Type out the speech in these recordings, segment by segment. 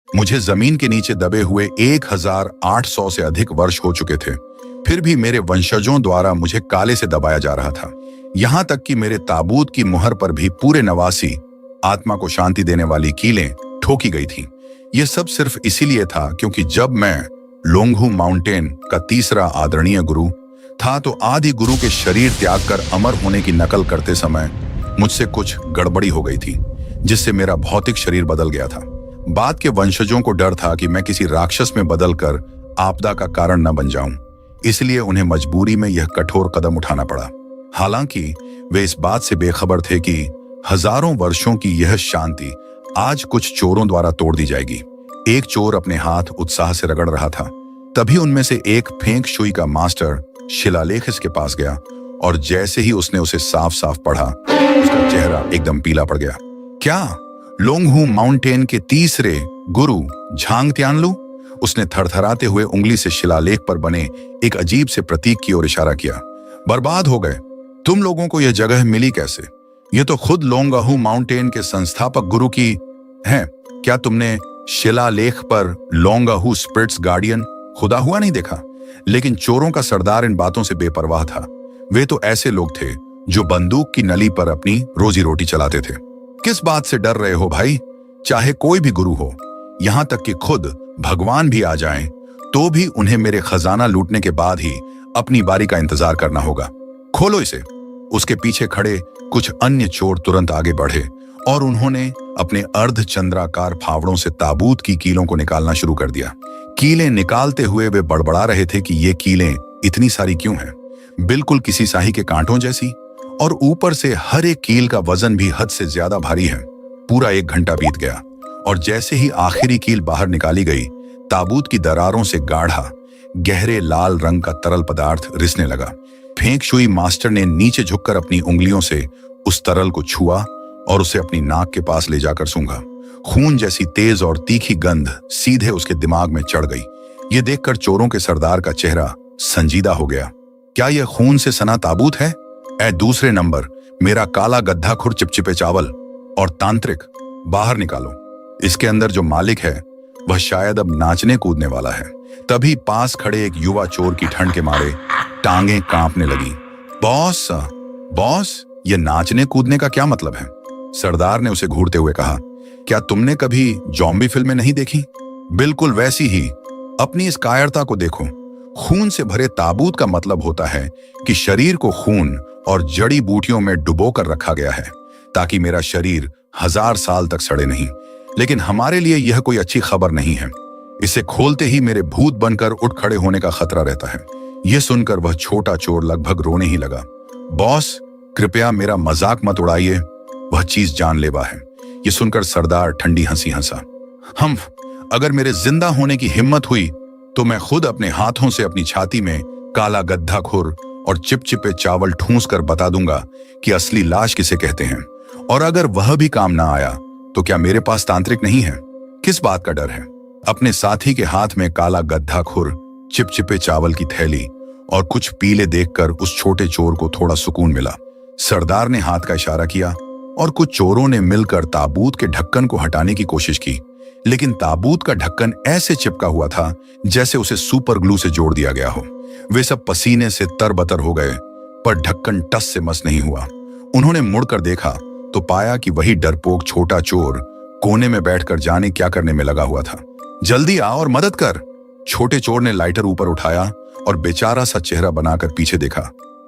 मुझे जमीन के नीचे दबे हुए 1800 से अधिक वर्ष हो चुके थे। फिर भी मेरे वंशजों द्वारा मुझे काले से दबाया जा रहा था। यहाँ तक कि मेरे ताबूत की मुहर पर भी पूरे 89 आत्मा को शांति देने वाली कीलें ठोकी गई थी। यह सब सिर्फ इसीलिए था क्योंकि जब मैं लोंगहू माउंटेन का तीसरा आदरणीय गुरु था तो आदि गुरु के शरीर त्याग कर अमर होने की नकल करते समय मुझसे कुछ गड़बड़ी हो गई थी, जिससे मेरा भौतिक शरीर बदल गया था। बाद के वंशजों को डर था कि मैं किसी राक्षस में बदलकर आपदा का कारण न बन जाऊं, इसलिए उन्हें मजबूरी में यह कठोर कदम उठाना पड़ा। हालांकि वे इस बात से बेखबर थे कि हजारों वर्षों की यह शांति आज कुछ चोरों द्वारा तोड़ दी जाएगी। एक चोर अपने हाथ उत्साह से रगड़ रहा था। तभी उनमें से एक फेंग शुई का मास्टर शिलालेख के पास गया और जैसे ही उसने उसे साफ साफ पढ़ा, उसका चेहरा एकदम पीला पड़ गया। क्या लोंगहू माउंटेन के तीसरे गुरु झांग त्यानलू? उसने थरथराते हुए उंगली से शिलालेख पर बने एक अजीब से प्रतीक की ओर इशारा किया। बर्बाद हो गए। तुम लोगों को यह जगह मिली कैसे? यह तो खुद लोंगहू माउंटेन के संस्थापक गुरु की है। क्या तुमने शिलालेख पर लोंगहू स्पिरिट्स गार्डियन खुदा हुआ नहीं देखा? लेकिन चोरों का सरदार इन बातों से बेपरवाह था। वे तो ऐसे लोग थे जो बंदूक की नली पर अपनी रोजी रोटी चलाते थे। किस बात से डर रहे हो भाई? चाहे कोई भी गुरु हो, यहां तक कि खुद भगवान भी आ जाएं, तो भी उन्हें मेरे खजाना लूटने के बाद ही अपनी बारी का इंतजार करना होगा। खोलो इसे। उसके पीछे खड़े कुछ अन्य चोर तुरंत आगे बढ़े और उन्होंने अपने अर्धचंद्राकार फावड़ों से ताबूत की कीलों को निकालना शुरू कर दिया। कीलें निकालते हुए वे बड़बड़ा रहे थे कि ये कीलें इतनी सारी क्यों हैं, बिल्कुल किसी साही के कांटों जैसी, और ऊपर से हर एक कील का वजन भी हद से ज्यादा भारी है। पूरा 1 घंटा बीत गया और जैसे ही आखिरी कील बाहर निकाली गई, ताबूत की दरारों से गाढ़ा गहरे लाल रंग का तरल पदार्थ रिसने लगा। फेंग शुई मास्टर ने नीचे झुककर अपनी उंगलियों से उस तरल को छुआ और उसे अपनी नाक के पास ले जाकर सूंघा। खून जैसी तेज और तीखी गंध सीधे उसके दिमाग में चढ़ गई। ये देखकर चोरों के सरदार का चेहरा संजीदा हो गया। क्या यह खून से सना ताबूत है? ऐ दूसरे नंबर, मेरा काला गद्दा खुर चिपचिपे चावल और तांत्रिक, बाहर निकालो। इसके अंदर जो मालिक है वह शायद अब नाचने कूदने वाला है। तभी पास खड़े एक युवा चोर की ठंड के मारे टांगें कांपने लगी। बॉस, बॉस, ये नाचने कूदने का क्या मतलब है? सरदार ने उसे घूरते हुए कहा। क्या तुमने कभी जॉम्बी फिल्में नहीं देखी? बिल्कुल वैसी ही अपनी इस कायरता को देखो। खून से भरे ताबूत का मतलब होता है कि शरीर को खून और जड़ी बूटियों में डुबो कर रखा गया है ताकि मेरा शरीर 1000 साल तक सड़े नहीं। लेकिन हमारे लिए यह कोई अच्छी खबर नहीं है। इसे खोलते ही मेरे भूत बनकर उठ खड़े होने का खतरा रहता है। यह सुनकर वह छोटा चोर लगभग रोने ही लगा। बॉस, कृपया मेरा मजाक मत उड़ाइए, वह चीज जानलेवा है। यह सुनकर सरदार ठंडी हंसी हंसा। अगर मेरे जिंदा होने की हिम्मत हुई तो मैं खुद अपने हाथों से अपनी छाती में काला गद्दा खुर और चिपचिपे चावल ठूंस कर बता दूंगा कि असली लाश किसे कहते हैं। और अगर वह भी काम ना आया तो क्या मेरे पास तांत्रिक नहीं है? किस बात का डर है? अपने साथी के हाथ में काला गद्दा खुर, चिपचिपे चावल की थैली और कुछ पीले देखकर उस छोटे चोर को थोड़ा सुकून मिला। सरदार ने हाथ का इशारा किया और कुछ चोरों ने मिलकर ताबूत के ढक्कन को हटाने की कोशिश की, लेकिन ताबूत का ढक्कन ऐसे चिपका हुआ था जैसे उसे सुपर ग्लू से जोड़ दिया गया हो। वे सब पसीने से तरबतर हो गए, पर ढक्कन टस से मस नहीं हुआ। उन्होंने मुड़कर देखा तो पाया कि वही डरपोक छोटा चोर कोने में बैठकर जाने क्या करने में लगा हुआ था। जल्दी आ और मदद कर। छोटे चोर ने लाइटर ऊपर उठाया और बेचारा सा चेहरा बनाकर पीछे देखा।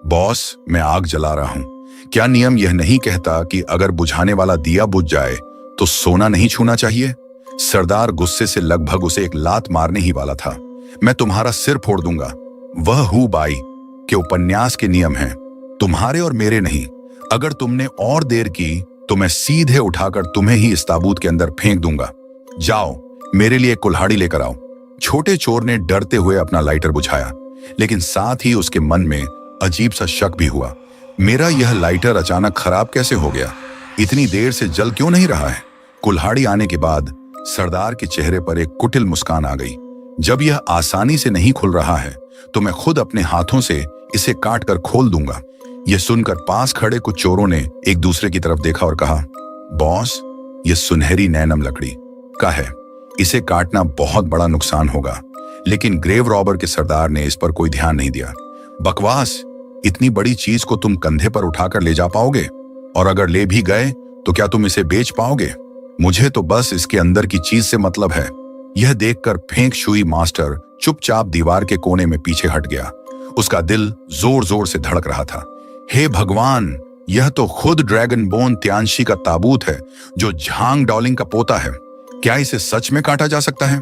बॉस, मैं आग जला रहा हूं। क्या नियम यह नहीं कहता कि अगर बुझाने वाला दिया बुझ जाए तो सोना नहीं छूना चाहिए? सरदार गुस्से से लगभग उसे एक लात मारने ही वाला था। मैं तुम्हारा सिर फोड़ दूंगा। वह हु बाई के उपन्यास के नियम हैं, तुम्हारे और मेरे नहीं। अगर तुमने और देर की तो मैं सीधे उठाकर तुम्हें ही इस ताबूत के अंदर फेंक दूंगा। जाओ, मेरे लिए कुल्हाड़ी लेकर आओ। छोटे चोर ने डरते हुए अपना लाइटर बुझाया, लेकिन साथ ही उसके मन में अजीब सा शक भी हुआ। मेरा यह लाइटर अचानक खराब कैसे हो गया? इतनी देर से जल क्यों नहीं रहा है? कुल्हाड़ी आने के बाद सरदार के चेहरे पर एक कुटिल मुस्कान आ गई। जब यह आसानी से नहीं खुल रहा है तो मैं खुद अपने हाथों से इसे काट कर खोल दूंगा। यह सुनकर पास खड़े कुछ चोरों ने एक दूसरे की तरफ देखा और कहा, बॉस, यह सुनहरी नैनम लकड़ी का है। इसे काटना बहुत बड़ा नुकसान होगा। लेकिन ग्रेव रॉबर के सरदार ने इस पर कोई ध्यान नहीं दिया। बकवास, इतनी बड़ी चीज को तुम कंधे पर उठाकर ले जा पाओगे? और अगर ले भी गए तो क्या तुम इसे बेच पाओगे? मुझे तो बस इसके अंदर की चीज से मतलब है। यह देखकर फेंक शुई मास्टर चुपचाप दीवार के कोने में पीछे हट गया। उसका दिल जोर जोर से धड़क रहा था। हे भगवान, यह तो खुद ड्रैगन बोन त्यांशी का ताबूत है, जो झांग डॉलिंग का पोता है। क्या इसे सच में काटा जा सकता है?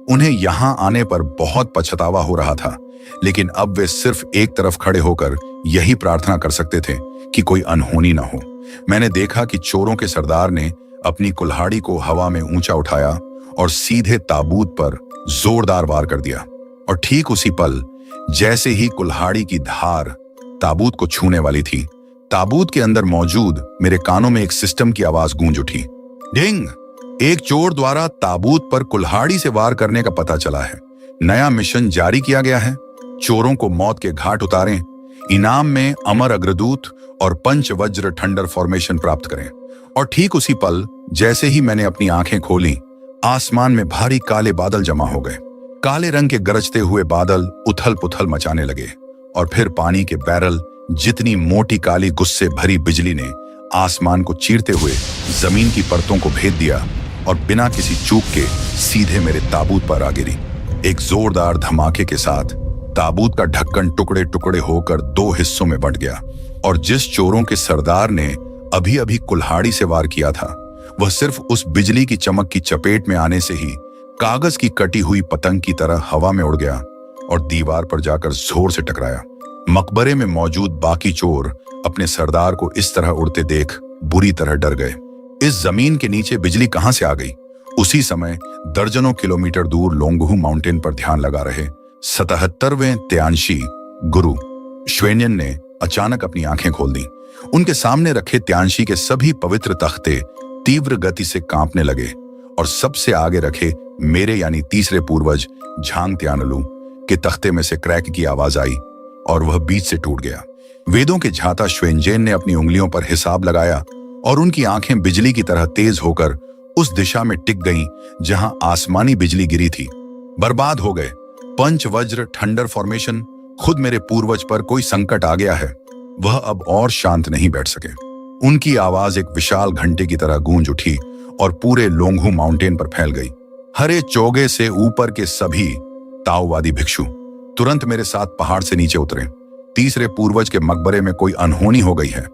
उन्हें यहां आने पर बहुत पछतावा हो रहा था, लेकिन अब वे सिर्फ एक तरफ खड़े होकर यही प्रार्थना कर सकते थे कि कोई अनहोनी ना हो। मैंने देखा कि चोरों के सरदार ने अपनी कुल्हाड़ी को हवा में ऊंचा उठाया और सीधे ताबूत पर जोरदार वार कर दिया। और ठीक उसी पल, जैसे ही कुल्हाड़ी की धार ताबूत को छूने वाली थी, ताबूत के अंदर मौजूद मेरे कानों में एक सिस्टम की आवाज गूंज उठी। डिंग! एक चोर द्वारा ताबूत पर कुल्हाड़ी से वार करने का पता चला है। नया मिशन जारी किया गया है। चोरों को मौत के घाट उतारें, इनाम में अमर अग्रदूत और पंचवज्र थंडर फॉर्मेशन प्राप्त करें। और ठीक उसी पल, जैसे ही मैंने अपनी आंखें खोली, आसमान में भारी काले बादल जमा हो गए। काले रंग के गरजते हुए बादल उथल पुथल मचाने लगे और फिर पानी के बैरल जितनी मोटी काली गुस्से भरी बिजली ने आसमान को चीरते हुए जमीन की परतों को भेद दिया और बिना किसी चूक के सीधे मेरे ताबूत पर आ गिरी। एक जोरदार धमाके के साथ ताबूत का ढक्कन टुकड़े टुकड़े होकर दो हिस्सों में बंट गया और जिस चोरों के सरदार ने अभी अभी कुल्हाड़ी से वार किया था, वह सिर्फ उस बिजली की चमक की चपेट में आने से ही कागज की कटी हुई पतंग की तरह हवा में उड़ गया और दीवार पर जाकर जोर से टकराया। मकबरे में मौजूद बाकी चोर अपने सरदार को इस तरह उड़ते देख बुरी तरह डर गए। इस जमीन के नीचे बिजली कहां से आ गई? उसी समय दर्जनों किलोमीटर दूर लोंगहू माउंटेन पर ध्यान लगा रहे 77वें त्यांशी गुरु श्वेन्यन ने अचानक अपनी आंखें खोल दी। उनके सामने रखे त्यांशी के सभी पवित्र तख्ते तीव्र गति से कांपने लगे और सबसे आगे रखे मेरे यानी तीसरे पूर्वज झांग त्यानलू के तख्ते में से क्रैक की आवाज आई और वह बीच से टूट गया। वेदों के झाता श्वेनजेन ने अपनी उंगलियों पर हिसाब लगाया और उनकी आंखें बिजली की तरह तेज होकर उस दिशा में टिक गईं जहां आसमानी बिजली गिरी थी। बर्बाद हो गए। पंचवज्र थंडर फॉर्मेशन, खुद मेरे पूर्वज पर कोई संकट आ गया है। वह अब और शांत नहीं बैठ सके। उनकी आवाज एक विशाल घंटे की तरह गूंज उठी और पूरे लोंगहू माउंटेन पर फैल गई। हरे चोगे से ऊपर के सभी ताओवादी भिक्षु तुरंत मेरे साथ पहाड़ से नीचे उतरे। तीसरे पूर्वज के मकबरे में कोई अनहोनी हो गई है।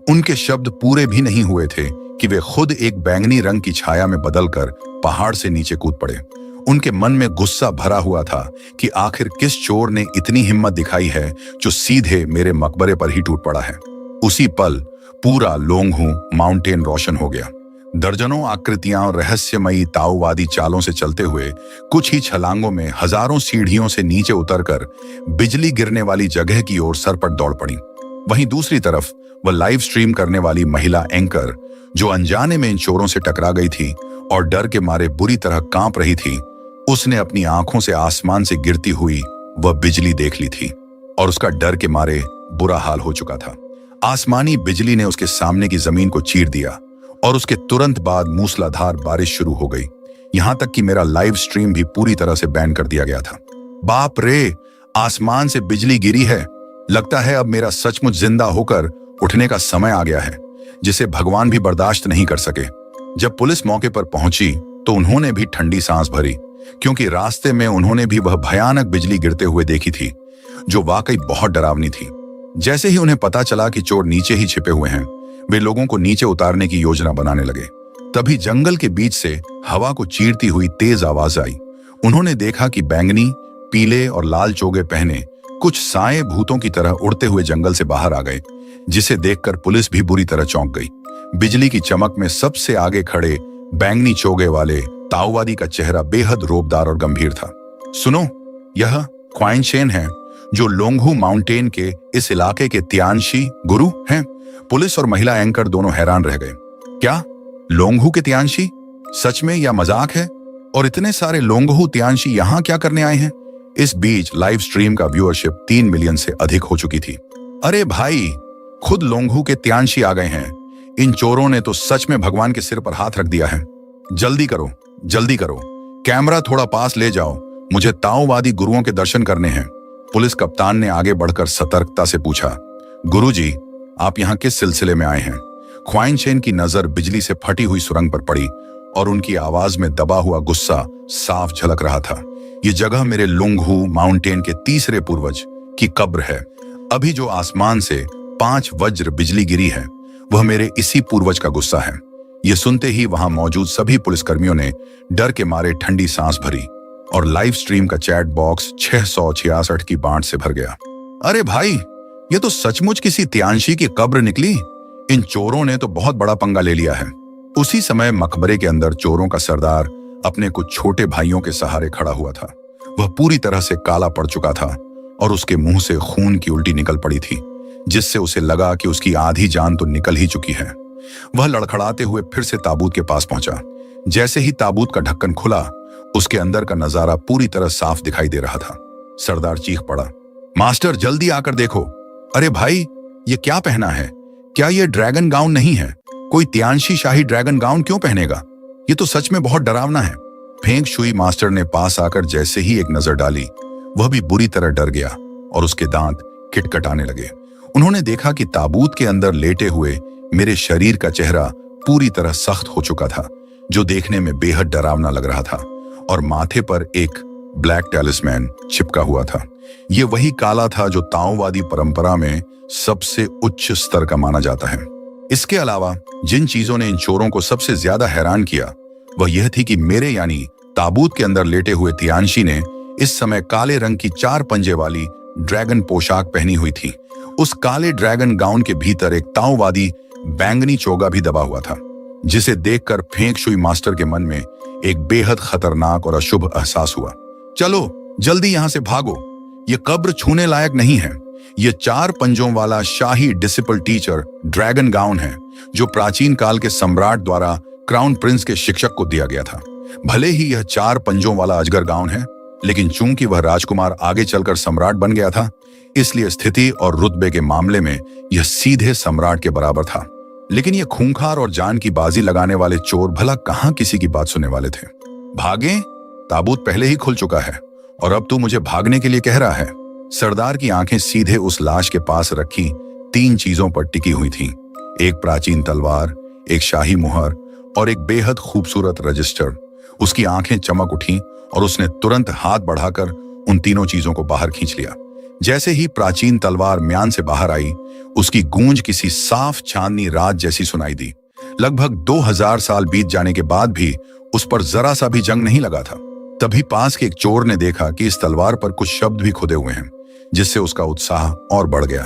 उनके शब्द पूरे भी नहीं हुए थे कि वे खुद एक बैंगनी रंग की छाया में बदलकर पहाड़ से नीचे कूद पड़े। उनके मन में गुस्सा भरा हुआ था कि आखिर किस चोर ने इतनी हिम्मत दिखाई है जो सीधे मेरे मकबरे पर ही टूट पड़ा है। उसी पल पूरा लोंगहू माउंटेन रोशन हो गया। दर्जनों आकृतियां और रहस्यमयी ताओवादी चालों से चलते हुए कुछ ही छलांगों में हजारों सीढ़ियों से नीचे उतरकर बिजली गिरने वाली जगह की ओर सरपट दौड़ पड़ी। वहीं दूसरी तरफ वह लाइव स्ट्रीम करने वाली महिला एंकर, जो अनजाने में इन चोरों से टकरा गई थी और डर के मारे बुरी तरह कांप रही थी, उसने अपनी आंखों से आसमान से गिरती हुई वह बिजली देख ली थी और उसका डर के मारे बुरा हाल हो चुका था। आसमानी बिजली ने उसके सामने की जमीन को चीर दिया और उसके तुरंत बाद मूसलाधार बारिश शुरू हो गई। यहां तक कि मेरा लाइव स्ट्रीम भी पूरी तरह से बैन कर दिया गया था। बाप रे, आसमान से बिजली गिरी है। लगता है अब मेरा सचमुच जिंदा होकर उठने का समय आ गया है, जिसे भगवान भी बर्दाश्त नहीं कर सके। जब पुलिस मौके पर पहुंची तो उन्होंने भी ठंडी सांस भरी, क्योंकि रास्ते में उन्होंने भी वह भयानक बिजली गिरते हुए देखी थी, जो वाकई बहुत डरावनी थी। जैसे ही उन्हें पता चला कि चोर नीचे ही छिपे हुए हैं, वे लोगों को नीचे उतारने की योजना बनाने लगे। तभी जंगल के बीच से हवा को चीरती हुई तेज आवाज आई। उन्होंने देखा कि बैंगनी, पीले और लाल चोगे पहने कुछ साए भूतों की तरह उड़ते हुए जंगल से बाहर आ गए, जिसे देखकर पुलिस भी बुरी तरह चौंक गई। बिजली की चमक में सबसे आगे खड़े बैंगनी चोगे वाले ताओवादी का चेहरा बेहद रोबदार और गंभीर था। सुनो, यह ख्वाइनशेन है, जो लोंगहू माउंटेन के इस इलाके के त्यांशी गुरु हैं। पुलिस और महिला एंकर दोनों हैरान रह गए। क्या लोंगहू के त्यांशी? सच में या मजाक है? और इतने सारे लोंगहू त्यांशी यहाँ क्या करने आए हैं? इस बीच लाइव स्ट्रीम का व्यूअरशिप 3 मिलियन से अधिक हो चुकी थी। अरे भाई, खुद लोंगहू के त्यांशी आ गए हैं। इन चोरों ने तो सच में भगवान के सिर पर हाथ रख दिया है। जल्दी करो, जल्दी करो। कैमरा थोड़ा पास ले जाओ, मुझे ताओवादी गुरुओं के दर्शन करने हैं। पुलिस कप्तान ने आगे बढ़कर सतर्कता से पूछा, गुरुजी, आप यहाँ किस सिलसिले में आए हैं? ख्वाइनशेन की नजर बिजली से फटी हुई सुरंग पर पड़ी और उनकी आवाज में दबा हुआ गुस्सा साफ झलक रहा था। ये जगह मेरे लुंगहू माउंटेन के तीसरे पूर्वज की कब्र है। अभी जो आसमान से 5 वज्र बिजली गिरी है, वह मेरे इसी पूर्वज का गुस्सा है। ये सुनते ही वहां मौजूद सभी पुलिसकर्मियों ने डर के मारे ठंडी सांस भरी और लाइव स्ट्रीम का चैट बॉक्स 666 की बांट से भर गया। अरे भाई, ये तो सचमुच किसी त्यांशी की कब्र निकली। इन चोरों ने तो बहुत बड़ा पंगा ले लिया है। उसी समय मकबरे के अंदर चोरों का सरदार अपने कुछ छोटे भाइयों के सहारे खड़ा हुआ था। वह पूरी तरह से काला पड़ चुका था और उसके मुंह से खून की उल्टी निकल पड़ी थी, जिससे उसे लगा कि उसकी आधी जान तो निकल ही चुकी है। वह लड़खड़ाते हुए फिर से ताबूत के पास पहुंचा। जैसे ही ताबूत का ढक्कन खुला, उसके अंदर का नजारा पूरी तरह साफ दिखाई दे रहा था। सरदार चीख पड़ा, मास्टर जल्दी आकर देखो। अरे भाई, ये क्या पहना है? क्या ये ड्रैगन गाउन नहीं है? कोई त्यांशी शाही ड्रैगन गाउन क्यों पहनेगा? ये तो सच में बहुत डरावना है। फेंग शुई मास्टर ने पास आकर जैसे ही एक नजर डाली, वह भी बुरी तरह डर गया और उसके दांत खिटखटाने लगे। उन्होंने देखा कि ताबूत के अंदर लेटे हुए मेरे शरीर का चेहरा पूरी तरह सख्त हो चुका था, जो देखने में बेहद डरावना लग रहा था, और माथे पर एक ब्लैक टैलिस्मैन चिपका हुआ था। यह वही काला था जो ताओवादी परंपरा में सबसे उच्च स्तर का माना जाता है। इसके अलावा जिन चीजों ने इन चोरों को सबसे ज्यादा हैरान किया, वह यह थी कि मेरे यानी ताबूत के अंदर लेटे हुए तियांशी ने इस समय काले रंग की 4 पंजे वाली ड्रैगन पोशाक पहनी हुई थी। उस काले ड्रैगन गाउन के भीतर एक ताओवादी बैंगनी चोगा भी दबा हुआ था, जिसे देखकर फेंग शुई मास्टर के मन में एक बेहद खतरनाक और अशुभ एहसास हुआ। चलो जल्दी यहां से भागो, ये कब्र छूने लायक नहीं है। ये 4 पंजों वाला शाही डिसिपल टीचर ड्रैगन गाउन है, जो प्राचीन काल के सम्राट द्वारा क्राउन प्रिंस के शिक्षक को दिया गया था। भले ही यह 4 पंजों वाला अजगर गाउन है, लेकिन चूंकि वह राजकुमार आगे चलकर सम्राट बन गया था, इसलिए स्थिति और रुतबे के मामले में यह सीधे सम्राट के बराबर था। लेकिन ये खूंखार और जान की बाजी लगाने वाले चोर भला कहां किसी की बात सुनने वाले थे। भागे? ताबूत पहले ही खुल चुका है और अब तू मुझे भागने के लिए कह रहा है? सरदार की आंखें सीधे उस लाश के पास रखी 3 चीजों पर टिकी हुई थीं। एक प्राचीन तलवार, एक शाही मुहर और एक बेहद खूबसूरत रजिस्टर। उसकी आंखें चमक उठी और उसने तुरंत हाथ बढ़ाकर उन तीनों चीजों को बाहर खींच लिया। जैसे ही प्राचीन तलवार म्यान से बाहर आई, उसकी गूंज किसी साफ चांदनी रात जैसी सुनाई दी। लगभग 2000 साल बीत जाने के बाद भी उस पर जरा सा भी जंग नहीं लगा था। तभी पास के एक चोर ने देखा कि इस तलवार पर कुछ शब्द भी खुदे हुए हैं, जिससे उसका उत्साह और बढ़ गया।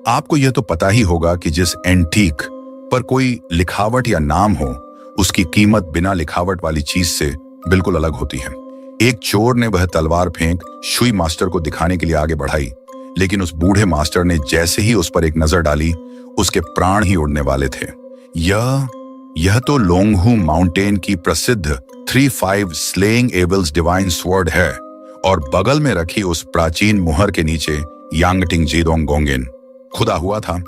आपको यह तो पता ही होगा कि जिस एंटीक पर कोई लिखावट या नाम हो, उसकी कीमत बिना लिखावट वाली चीज से बिल्कुल अलग होती है। एक चोर ने वह तलवार फेंक शुई मास्टर को दिखाने के लिए आगे बढ़ाई, लेकिन उस बूढ़े मास्टर ने जैसे ही उस पर एक नजर डाली, उसके प्राण ही उड़ने वाले थे। यह तो लोंगहू माउंटेन की प्रसिद्ध 3-5 स्लेइंग एविल्स डिवाइन स्वॉर्ड है, और बगल में रखी उस प्राचीन मुहर के नीचे यांगटिंग जीदोंग गोंगिन खुदा हुआ था,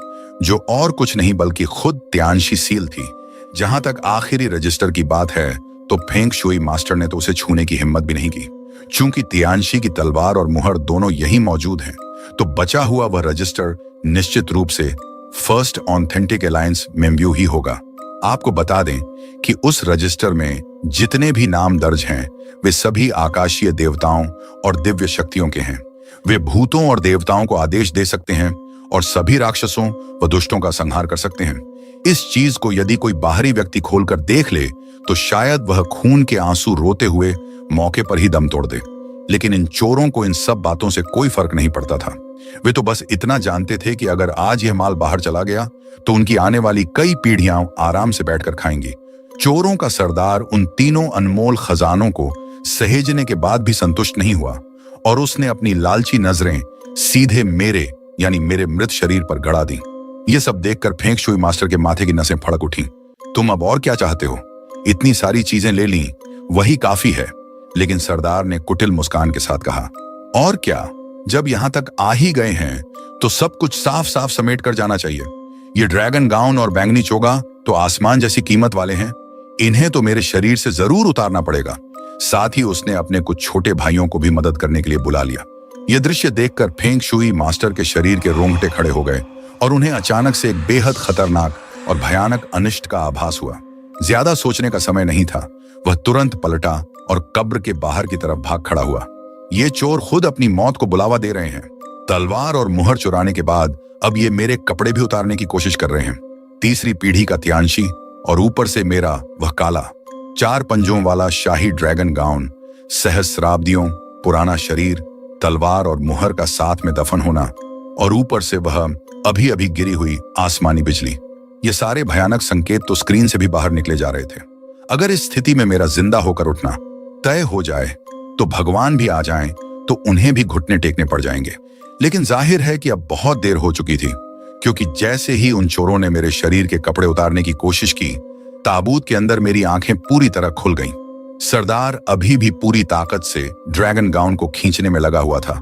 जो और कुछ नहीं बल्कि खुद त्यांशी सील थी। जहां तक आखिरी रजिस्टर की बात है, तो फेंग शुई मास्टर ने तो उसे छूने की हिम्मत भी नहीं की। चूंकि तियांशी की तलवार और मुहर दोनों यही मौजूद हैं, तो बचा हुआ वह रजिस्टर निश्चित रूप से फर्स्ट ऑथेंटिक अलायंस मेम्ब्यू ही होगा। आपको बता दें कि उस रजिस्टर में जितने भी नाम दर्ज हैं, वे सभी आकाशीय देवताओं और दिव्य शक्तियों के हैं। वे भूतों और देवताओं को आदेश दे सकते हैं और सभी राक्षसों व दुष्टों का संहार कर सकते हैं। इस चीज को यदि कोई बाहरी व्यक्ति खोलकर देख ले, तो शायद वह खून के आंसू रोते हुए मौके पर ही दम तोड़ दे। लेकिन इन चोरों को इन सब बातों से कोई फर्क नहीं पड़ता था। वे तो बस इतना जानते थे कि अगर आज यह माल बाहर चला गया, तो उनकी आने वाली कई पीढ़ियां आराम से बैठकर खाएंगी। चोरों का सरदार उन तीनों अनमोल खजानों को सहेजने के बाद भी संतुष्ट नहीं हुआ, और उसने अपनी लालची नजरें सीधे मेरे यानी मेरे मृत शरीर पर गड़ा दी। यह सब देखकर फेंग शुई मास्टर के माथे की नसें फड़क उठी। तुम अब और क्या चाहते हो? इतनी सारी चीजें ले ली, वही काफी है। लेकिन सरदार ने कुटिल मुस्कान के साथ कहा, और क्या? जब यहां तक आ ही गए हैं, तो सब कुछ साफ साफ समेट कर जाना चाहिए। ये ड्रैगन गाउन और बैंगनी चोगा तो आसमान जैसी कीमत वाले हैं, इन्हें तो मेरे शरीर से जरूर उतारना पड़ेगा। साथ ही उसने अपने कुछ छोटे भाइयों को भी मदद करने के लिए बुला लिया। यह दृश्य देखकर फेंग शुई मास्टर के शरीर के रोंगटे खड़े हो गए और उन्हें अचानक से एक बेहद खतरनाक और भयानक अनिष्ट का आभास हुआ। ज्यादा सोचने का समय नहीं था, वह तुरंत पलटा और कब्र के बाहर की तरफ भाग खड़ा हुआ। ये चोर खुद अपनी मौत को बुलावा दे रहे हैं। तलवार और मुहर चुराने के बाद अब ये मेरे कपड़े भी उतारने की कोशिश कर रहे हैं। तीसरी पीढ़ी का त्यांशी और ऊपर से मेरा वह काला 4 पंजों वाला शाही ड्रैगन गाउन, सहस्राब्दियों पुराना शरीर, तलवार और मुहर का साथ में दफन होना और ऊपर से वह अभी अभी गिरी हुई आसमानी बिजली। ये सारे भयानक संकेत तो स्क्रीन से भी बाहर निकले जा रहे थे। अगर इस स्थिति में मेरा जिंदा होकर उठना तय हो जाए तो भगवान भी आ जाएं तो उन्हें भी घुटने टेकने पड़ जाएंगे। लेकिन जाहिर है कि अब बहुत देर हो चुकी थी, क्योंकि जैसे ही उन चोरों ने मेरे शरीर के कपड़े उतारने की कोशिश की, ताबूत के अंदर मेरी आंखें पूरी तरह खुल गईं। सरदार अभी भी पूरी ताकत से ड्रैगन गाउन को खींचने में लगा हुआ था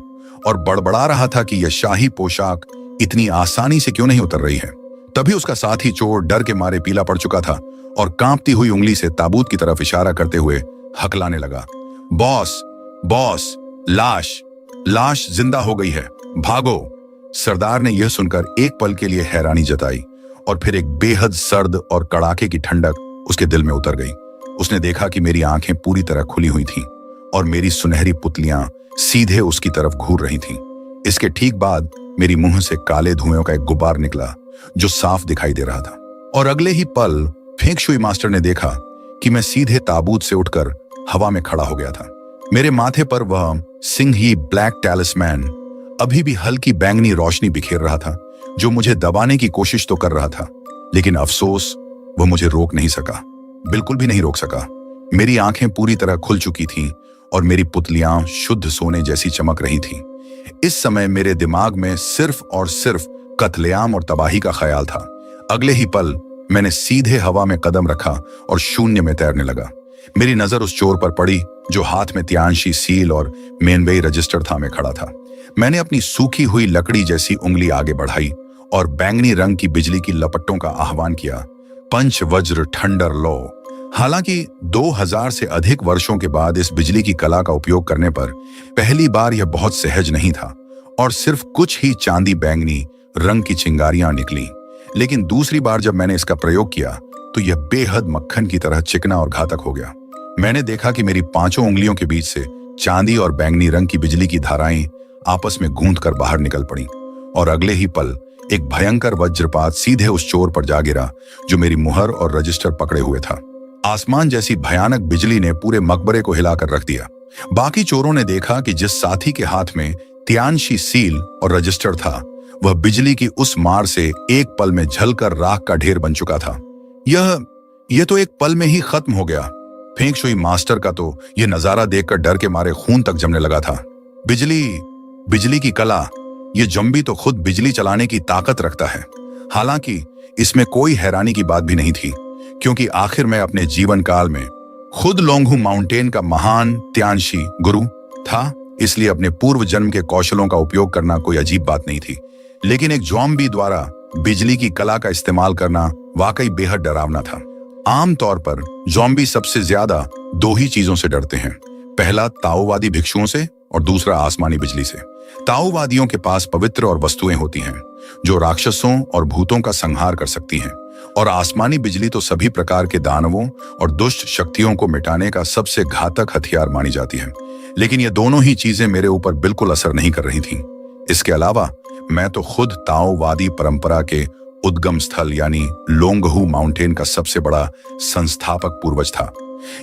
और बड़बड़ा रहा था कि यह शाही पोशाक इतनी आसानी से क्यों नहीं उतर रही है। तभी उसका साथी चोर डर के मारे पीला पड़ चुका था और कांपती हुई उंगली से ताबूत की तरफ इशारा करते हुए हकलाने लगा, बॉस बॉस, लाश लाश जिंदा हो गई है, भागो। सरदार ने यह सुनकर एक पल के लिए हैरानी जताई और फिर एक बेहद सर्द और कड़ाके की ठंडक उसके दिल में उतर गई। उसने देखा कि मेरी आंखें पूरी तरह खुली हुई थीं और मेरी सुनहरी पुतलियां सीधे उसकी तरफ घूर रही थीं। इसके ठीक बाद मेरी मुंह से काले धुएं का एक गुब्बार निकला जो साफ दिखाई दे रहा था और अगले ही पल फेंग शुई मास्टर ने देखा कि मैं सीधे ताबूत से उठकर हवा में खड़ा हो गया था। मेरे माथे पर वह सिंही ब्लैक टैलिस्मैन अभी भी हल्की बैंगनी रोशनी बिखेर रहा था, जो मुझे दबाने की कोशिश तो कर रहा था, लेकिन अफसोस वह मुझे रोक नहीं सका, बिल्कुल भी नहीं रोक सका। मेरी आंखें पूरी तरह खुल चुकी थीं और मेरी पुतलियां शुद्ध सोने जैसी चमक रही थीं। इस समय मेरे दिमाग में सिर्फ और सिर्फ कत्लेआम और तबाही का ख्याल था। अगले ही पल मैंने सीधे हवा में कदम रखा और शून्य में तैरने लगा। मेरी नजर उस चोर पर पड़ी जो हाथ में त्यांशी सील और मेनवेई रजिस्टर थामे खड़ा था। मैंने अपनी सूखी हुई लकड़ी जैसी उंगली आगे बढ़ाई और बैंगनी रंग की बिजली की लपटों का आह्वान किया, पंच वज्र ठंडर लो। हालांकि 2000 से अधिक वर्षों के बाद इस बिजली की कला का उपयोग करने पर पहली बार यह बहुत सहज नहीं था और सिर्फ कुछ ही चांदी बैंगनी रंग की चिंगारियां निकली। लेकिन दूसरी बार जब मैंने इसका प्रयोग किया तो यह बेहद मक्खन की तरह चिकना और घातक हो गया। मैंने देखा कि मेरी 5 उंगलियों के बीच से चांदी और बैंगनी रंग की बिजली की धाराएं आपस में गूंथकर बाहर निकल पड़ी और अगले ही पल एक भयंकर वज्रपात सीधे उस चोर पर जा गिरा जो मेरी मुहर और रजिस्टर पकड़े हुए था। आसमान जैसी भयानक बिजली ने पूरे मकबरे को हिलाकर रख दिया। बाकी चोरों ने देखा कि जिस साथी के हाथ में त्यांशी सील और रजिस्टर था, वह बिजली की उस मार से एक पल में झलकर राख का ढेर बन चुका था। यह तो एक पल में ही खत्म हो गया। फेंग शुई मास्टर का तो यह नजारा देखकर डर के मारे खून तक जमने लगा था। बिजली की कला, ये जम्बी तो खुद बिजली चलाने की ताकत रखता है। हालांकि इसमें कोई हैरानी की बात भी नहीं थी, क्योंकि आखिर मैं अपने जीवन काल में खुद लोंगहू माउंटेन का महान त्यांशी गुरु था, इसलिए अपने पूर्व जन्म के कौशलों का उपयोग करना कोई अजीब बात नहीं थी। लेकिन एक ज़ॉम्बी द्वारा बिजली की कला का इस्तेमाल करना वाकई बेहद डरावना था। आमतौर पर ज़ॉम्बी सबसे ज्यादा 2 ही चीजों से डरते हैं, पहला ताओवादी भिक्षुओं से और दूसरा आसमानी बिजली से। ताओवादियों के पास पवित्र और वस्तुएं होती हैं जो राक्षसों और भूतों का संहार कर सकती हैं, और आसमानी बिजली तो सभी प्रकार के दानवों और दुष्ट शक्तियों को मिटाने का सबसे घातक हथियार मानी जाती है। लेकिन ये दोनों ही चीजें मेरे ऊपर बिल्कुल असर नहीं कर रही थीं। इसके अलावा मैं तो खुद ताओवादी परंपरा के उद्गम स्थल यानी लोंगहू माउंटेन का सबसे बड़ा संस्थापक पूर्वज था।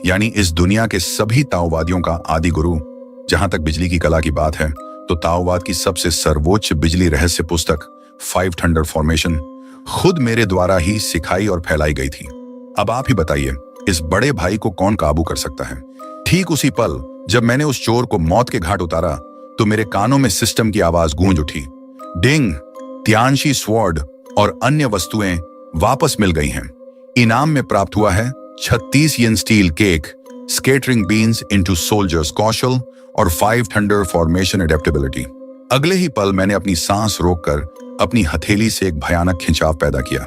यानी इस दुनिया के सभी ताओवादियों का आदि गुरु। जहां तक बिजली की कला की बात है तो ताओवाद की सबसे सर्वोच्च बिजली रहस्य पुस्तक 5 थंडर फॉर्मेशन खुद मेरे द्वारा ही सिखाई और फैलाई गई थी। अब आप ही बताइए, इस बड़े भाई को कौन काबू कर सकता है? ठीक उसी पल जब मैंने उस चोर को मौत के घाट उतारा तो मेरे कानों में सिस्टम की आवाज गूंज उठी। डिंग, त्यांशी स्वॉर्ड और अन्य वस्तुएं वापस मिल गई हैं। इनाम में प्राप्त हुआ है 36 यन steel cake, scattering beans into soldiers Kaushal और 5 थंडर फॉर्मेशन एडेप्टेबिलिटी। अगले ही पल मैंने अपनी सांस रोककर अपनी हथेली से एक भयानक खिंचाव पैदा किया।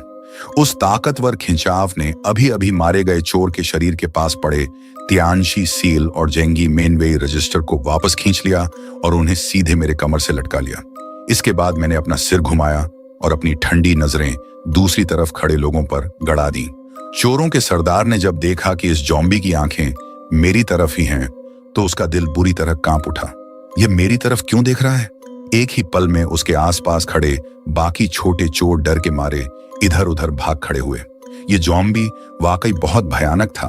उस ताकतवर खिंचाव ने अभी अभी मारे गए चोर के शरीर के पास पड़े तियांशी सील और जेंगी मेनवेई रजिस्टर को वापस खींच लिया और उन्हें सीधे मेरे कमर से लटका लिया। इसके बाद मैंने अपना सिर घुमाया और अपनी ठंडी नजरें दूसरी तरफ खड़े लोगों पर गड़ा दी। चोरों के सरदार ने जब देखा कि इस जॉम्बी की आंखें मेरी तरफ ही हैं, तो उसका दिल बुरी तरह कांप उठा। यह मेरी तरफ क्यों देख रहा है? एक ही पल में उसके आसपास खड़े बाकी छोटे चोर डर के मारे इधर उधर भाग खड़े हुए। ये जॉम्बी वाकई बहुत भयानक था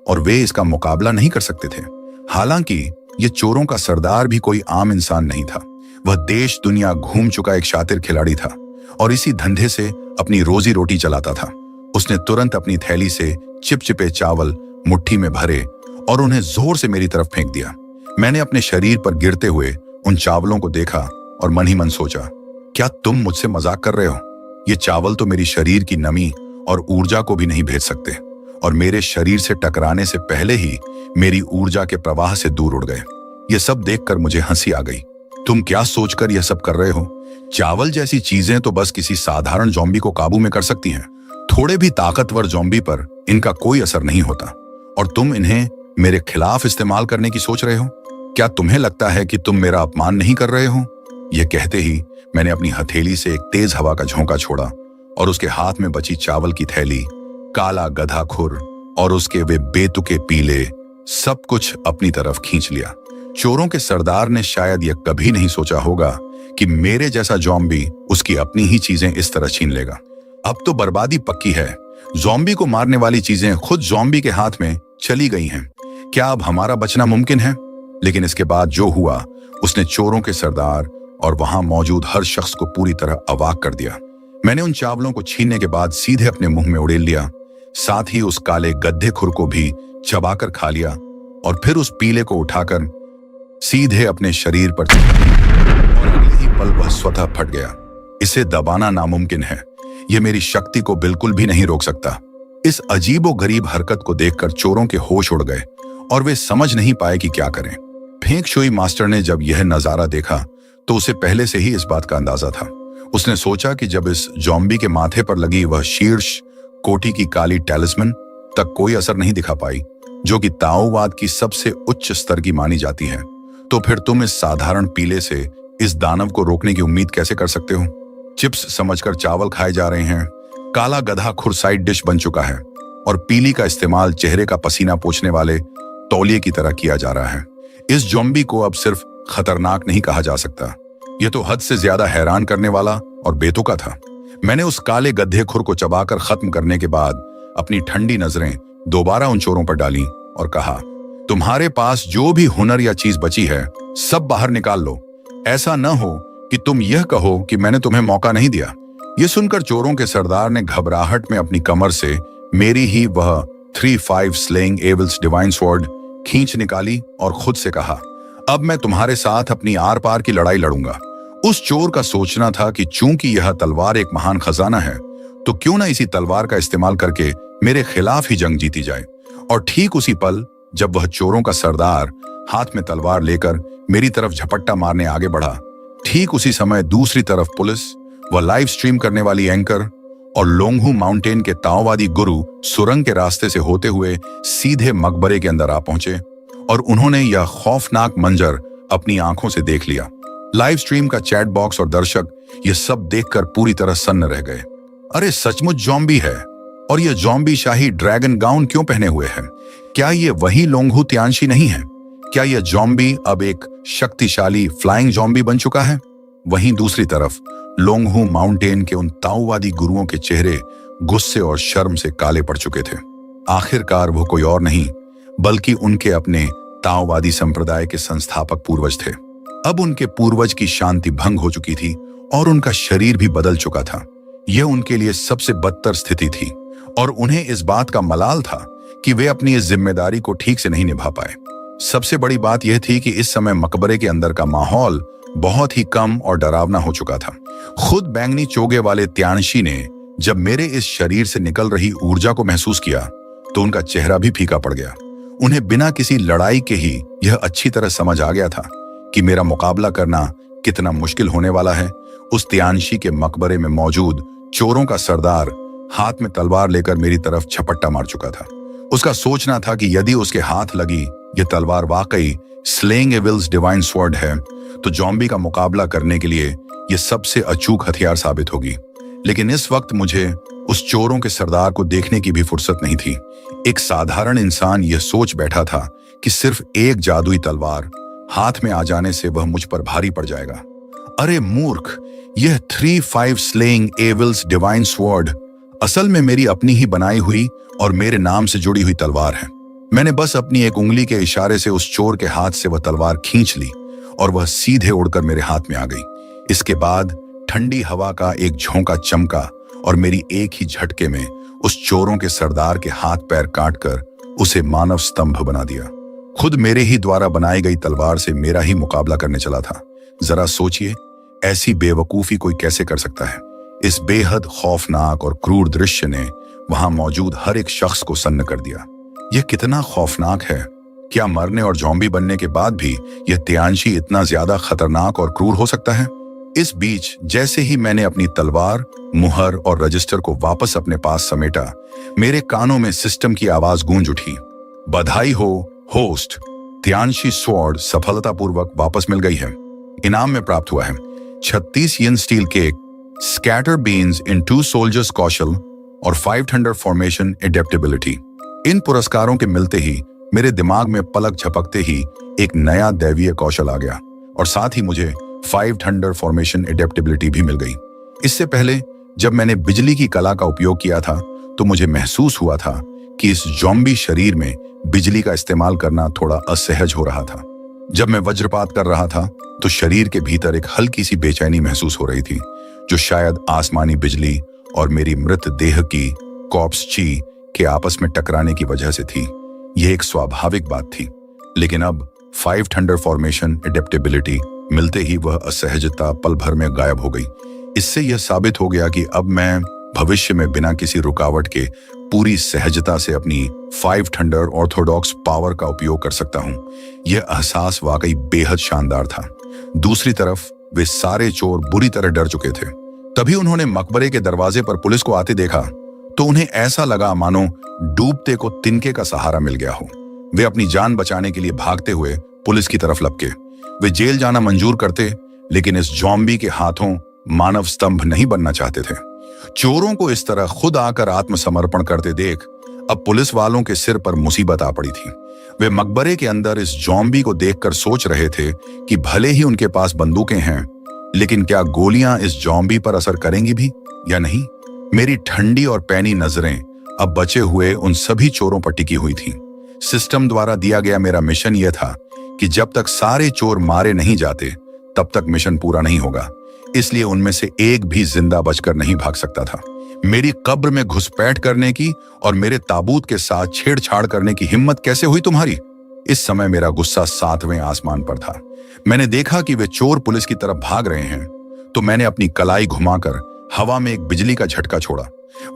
और वे इसका मुकाबला नहीं कर सकते थे। हालांकि ये चोरों का सरदार भी कोई आम इंसान नहीं था। वह देश दुनिया घूम चुका एक शातिर खिलाड़ी था और इसी धंधे से अपनी रोजी रोटी चलाता था। उसने तुरंत अपनी थैली से चिपचिपे चावल मुट्ठी में भरे और उन्हें जोर से मेरी तरफ फेंक दिया। मैंने अपने शरीर पर गिरते हुए उन चावलों को देखा और मन ही मन सोचा, क्या तुम मुझसे मजाक कर रहे हो? ये चावल तो मेरी शरीर की नमी और ऊर्जा को भी नहीं भेज सकते और मेरे शरीर से टकराने से पहले ही मेरी ऊर्जा के प्रवाह से दूर उड़ गए। ये सब देखकर मुझे हंसी आ गई। तुम क्या सोचकर यह सब कर रहे हो? चावल जैसी चीजें तो बस किसी साधारण जॉम्बी को काबू में कर सकती हैं। थोड़े भी ताकतवर जॉम्बी पर इनका कोई असर नहीं होता और तुम इन्हें मेरे खिलाफ इस्तेमाल करने की सोच रहे हो? क्या तुम्हें लगता है कि तुम मेरा अपमान नहीं कर रहे हो? यह कहते ही मैंने अपनी हथेली से एक तेज हवा का झोंका छोड़ा और उसके हाथ में बची चावल की थैली, काला गधा खुर और उसके वे बेतुके पीले सब कुछ अपनी तरफ खींच लिया। चोरों के सरदार ने शायद यह कभी नहीं सोचा होगा कि मेरे जैसा जॉम्बी उसकी अपनी ही चीजें इस तरह छीन लेगा। अब तो बर्बादी पक्की है। जॉम्बी को मारने वाली चीजें खुद जॉम्बी के हाथ में चली गई हैं। क्या अब हमारा बचना मुमकिन है? लेकिन इसके बाद जो हुआ उसने चोरों के सरदार और वहां मौजूद हर शख्स को पूरी तरह अवाक कर दिया। मैंने उन चावलों को छीनने के बाद सीधे अपने मुंह में उड़ेल लिया, साथ ही उस काले गड्ढे खुर को भी चबाकर खा लिया और फिर उस पीले को उठाकर सीधे अपने शरीर पर और अगले ही पल वह स्वतः फट गया। इसे दबाना नामुमकिन है। यह मेरी शक्ति को बिल्कुल भी नहीं रोक सकता। इस अजीबोगरीब हरकत को देखकर चोरों के होश उड़ गए और वे समझ नहीं पाए कि क्या करें। फेंग शुई मास्टर ने जब यह नजारा देखा तो उसे पहले से ही इस बात का अंदाजा था। उसने सोचा कि जब इस जॉम्बी के माथे पर लगी वह शीर्ष कोटि की काली टैलिस्मन तक कोई असर नहीं दिखा पाई, जो कि ताओवाद की सबसे उच्च स्तर की मानी जाती है, तो फिर तुम इस साधारण पीले से इस दानव को रोकने की उम्मीद कैसे कर सकते हो? चिप्स समझकर चावल खाए जा रहे हैं। काला गधा खुर साइड डिश बन चुका है और पीली का इस्तेमाल चेहरे का पसीना पोंछने वाले तौलिए की तरह किया जा रहा है। इस जॉम्बी को अब सिर्फ खतरनाक नहीं कहा जा सकता, यह तो हद से ज्यादा हैरान करने वाला और बेतुका था। मैंने उस काले गड्ढे खुर को चबाकर खत्म करने के बाद अपनी ठंडी नजरें दोबारा उन चोरों पर डाली और कहा, तुम्हारे पास जो भी हुनर या चीज बची है सब बाहर निकाल लो। ऐसा न हो कि तुम यह कहो कि मैंने तुम्हें मौका नहीं दिया। यह सुनकर चोरों के सरदार ने घबराहट में अपनी कमर से मेरी ही वह 3-5 स्लेइंग एविल्स डिवाइन स्वॉर्ड खींच निकाली और खुद से कहा, अब मैं तुम्हारे साथ अपनी आर पार की लड़ाई लड़ूंगा। उस चोर का सोचना था कि चूंकि यह तलवार एक महान खजाना है, तो क्यों ना इसी तलवार का इस्तेमाल करके मेरे खिलाफ ही जंग जीती जाए। और ठीक उसी पल जब वह चोरों का सरदार हाथ में तलवार लेकर मेरी तरफ झपट्टा मारने आगे बढ़ा, ठीक उसी समय दूसरी तरफ पुलिस, वह लाइव स्ट्रीम करने वाली एंकर और लोंगहू माउंटेन के ताओवादी गुरु सुरंग के रास्ते से होते हुए सीधे मकबरे के अंदर आ पहुंचे और उन्होंने यह खौफनाक मंजर अपनी आंखों से देख लिया। लाइव स्ट्रीम का चैट बॉक्स और दर्शक यह सब देखकर पूरी तरह सन्न रह गए। अरे सचमुच जॉम्बी है, और यह जॉम्बी शाही ड्रैगन गाउन क्यों पहने हुए है? क्या यह वही लोंगहू तियांशी नहीं है? क्या यह जॉम्बी अब एक शक्तिशाली फ्लाइंग जॉम्बी बन चुका है? वहीं दूसरी तरफ लोंगहू माउंटेन के उन ताओवादी गुरुओं के चेहरे गुस्से और शर्म से काले पड़ चुके थे। आखिरकार वो कोई और नहीं बल्कि उनके अपने ताओवादी संप्रदाय के संस्थापक पूर्वज थे। अब उनके पूर्वज की शांति भंग हो चुकी थी और उनका शरीर भी बदल चुका था। यह उनके लिए सबसे बदतर स्थिति थी और उन्हें इस बात का मलाल था कि वे अपनी इस जिम्मेदारी को ठीक से नहीं निभा पाए। सबसे बड़ी बात यह थी कि इस समय मकबरे के अंदर का माहौल बहुत ही कम और डरावना हो चुका था। खुद बैंगनी चोगे वाले त्यांशी ने जब मेरे इस शरीर से निकल रही ऊर्जा को महसूस किया तो उनका चेहरा भी फीका पड़ गया। उन्हें बिना किसी लड़ाई के ही यह अच्छी तरह समझ आ गया था कि मेरा मुकाबला करना कितना मुश्किल होने वाला है। उस त्यांशी के मकबरे में मौजूद चोरों का सरदार हाथ में तलवार लेकर मेरी तरफ झपट्टा मार चुका था। उसका सोचना था कि यदि उसके हाथ लगी यह तलवार वाकई स्लेइंग एविल्स डिवाइन स्वॉर्ड है तो जॉम्बी का मुकाबला करने के लिए यह सबसे अचूक हथियार साबित होगी। लेकिन इस वक्त मुझे उस चोरों के सरदार को देखने की भी फुर्सत नहीं थी। एक साधारण इंसान यह सोच बैठा था कि सिर्फ एक जादुई तलवार हाथ में आ जाने से वह मुझ पर भारी पड़ जाएगा। अरे मूर्ख, यह 3-5 स्लेइंग एविल्स डिवाइन स्वॉर्ड असल में मेरी अपनी ही बनाई हुई और मेरे नाम से जुड़ी हुई तलवार है। मैंने बस अपनी एक उंगली के इशारे से उस चोर के हाथ से वह तलवार खींच ली और वह सीधे उड़कर मेरे हाथ में आ गई। इसके बाद ठंडी हवा का एक झोंका चमका और मेरी एक ही झटके में उस चोरों के सरदार के हाथ पैर काटकर उसे मानव स्तंभ बना दिया। खुद मेरे ही द्वारा बनाई गई तलवार से मेरा ही मुकाबला करने चला था। जरा सोचिए, ऐसी बेवकूफी कोई कैसे कर सकता है। इस बेहद खौफनाक और क्रूर दृश्य ने वहां मौजूद हर एक शख्स को सन्न कर दिया। यह कितना खौफनाक है। क्या मरने और ज़ॉम्बी बनने के बाद भी यह तियांशी इतना ज्यादा खतरनाक और क्रूर हो सकता है? इस बीच जैसे ही मैंने अपनी तलवार, मुहर और रजिस्टर को वापस अपने पास समेटा, मेरे कानों में सिस्टम की आवाज गूंज उठी। बधाई हो होस्ट, तियांशी स्वॉर्ड सफलतापूर्वक वापस मिल गई है। इनाम में प्राप्त हुआ है 36 यिन स्टील केक, स्कैटर बीन्स इन 2 सोल्जर्स कौशल और 500 फॉर्मेशन एडेप्टेबिलिटी। इन पुरस्कारों के मिलते ही मेरे दिमाग में पलक झपकते ही एक नया दैवीय कौशल आ गया और साथ ही मुझे 500 फॉर्मेशन एडेप्टेबिलिटी भी मिल गई। इससे पहले जब मैंने बिजली की कला का उपयोग किया था तो मुझे महसूस हुआ था कि इस ज़ॉम्बी शरीर में बिजली का इस्तेमाल करना थोड़ा असहज हो रहा था। जब मैं वज्रपात कर रहा था तो शरीर के भीतर एक हल्की सी बेचैनी महसूस हो रही थी, जो शायद आसमानी बिजली और मेरी मृत देह की कॉर्प्स ची के आपस में टकराने की वजह से थी। यह एक स्वाभाविक बात थी। लेकिन अब 500 फॉर्मेशन एडेप्टेबिलिटी मिलते ही वह असहजता पल भर में गायब हो गई। इससे यह साबित हो गया कि अब मैं भविष्य में बिना किसी रुकावट के पूरी सहजता से अपनी 500 ऑर्थोडॉक्स पावर का उपयोग कर सकता हूं। यह एहसास वाकई बेहद शानदार था। दूसरी तरफ वे सारे चोर बुरी तरह डर चुके थे। तभी उन्होंने मकबरे के दरवाजे पर पुलिस को आते देखा तो उन्हें ऐसा लगा मानो डूबते को तिनके का सहारा मिल गया हो। वे अपनी जान बचाने के लिए भागते हुए पुलिस की तरफ लपके। वे जेल जाना मंजूर करते, लेकिन इस ज़ॉम्बी के हाथों मानव स्तंभ नहीं बनना चाहते थे। चोरों को इस तरह खुद आकर आत्मसमर्पण करते देख अब पुलिस वालों के सिर पर मुसीबत आ पड़ी थी। वे मकबरे के अंदर इस ज़ॉम्बी को देखकर सोच रहे थे कि भले ही उनके पास बंदूकें हैं, लेकिन क्या गोलियां इस ज़ॉम्बी पर असर करेंगी भी या नहीं? मेरी ठंडी और पैनी नजरें अब बचे हुए उन सभी चोरों पर टिकी हुई थी। सिस्टम द्वारा दिया गया मेरा मिशन यह था कि जब तक सारे चोर मारे नहीं जाते तब तक मिशन पूरा नहीं होगा। इसलिए उनमें से एक भी जिंदा बचकर नहीं भाग सकता था। मेरी कब्र में घुसपैठ करने की और मेरे ताबूत के साथ छेड़छाड़ करने की हिम्मत कैसे हुई तुम्हारी? इस समय मेरा गुस्सा 7वें आसमान पर था। मैंने देखा कि वे चोर पुलिस की तरफ भाग रहे हैं तो मैंने अपनी कलाई घुमाकर हवा में एक बिजली का झटका छोड़ा।